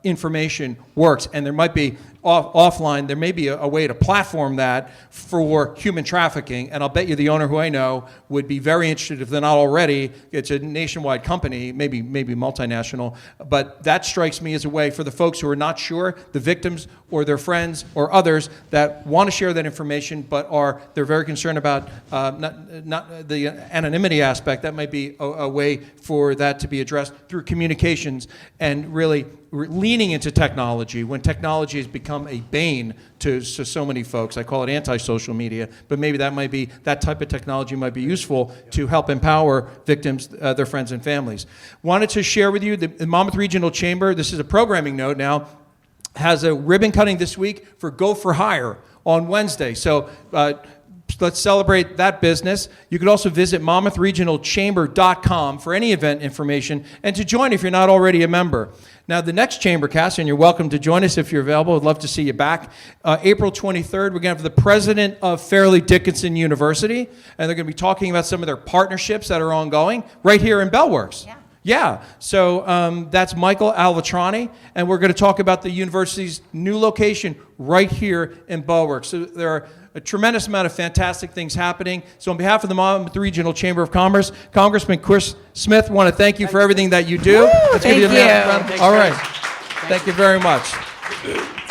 information works. And there might be offline, there may be a way to platform that for human trafficking. And I'll bet you the owner, who I know, would be very interested, if they're not already. It's a nationwide company, maybe multinational. But that strikes me as a way for the folks who are not sure, the victims or their friends or others that want to share that information, but they're very concerned about not the anonymity aspect. That might be a way for that to be addressed through communications and really leaning into technology when technology has become a bane to so many folks. I call it anti-social media, but maybe that type of technology might be useful to help empower victims, their friends and families. Wanted to share with you the Monmouth Regional Chamber, this is a programming note now, has a ribbon cutting this week for Go for Hire on Wednesday. So let's celebrate that business. You can also visit monmouthregionalchamber.com for any event information and to join if you're not already a member. Now, the next Chambercast, and you're welcome to join us if you're available. I'd love to see you back. April 23rd, we're going to have the president of Fairleigh Dickinson University, and they're going to be talking about some of their partnerships that are ongoing right here in Bellworks. Yeah. So that's Michael Alvatrani, and we're going to talk about the university's new location right here in Bellworks. So there are a tremendous amount of fantastic things happening. So on behalf of the Monmouth Regional Chamber of Commerce, Congressman Chris Smith, want to thank you for everything that you do. Thank you. All right. Thank you very much.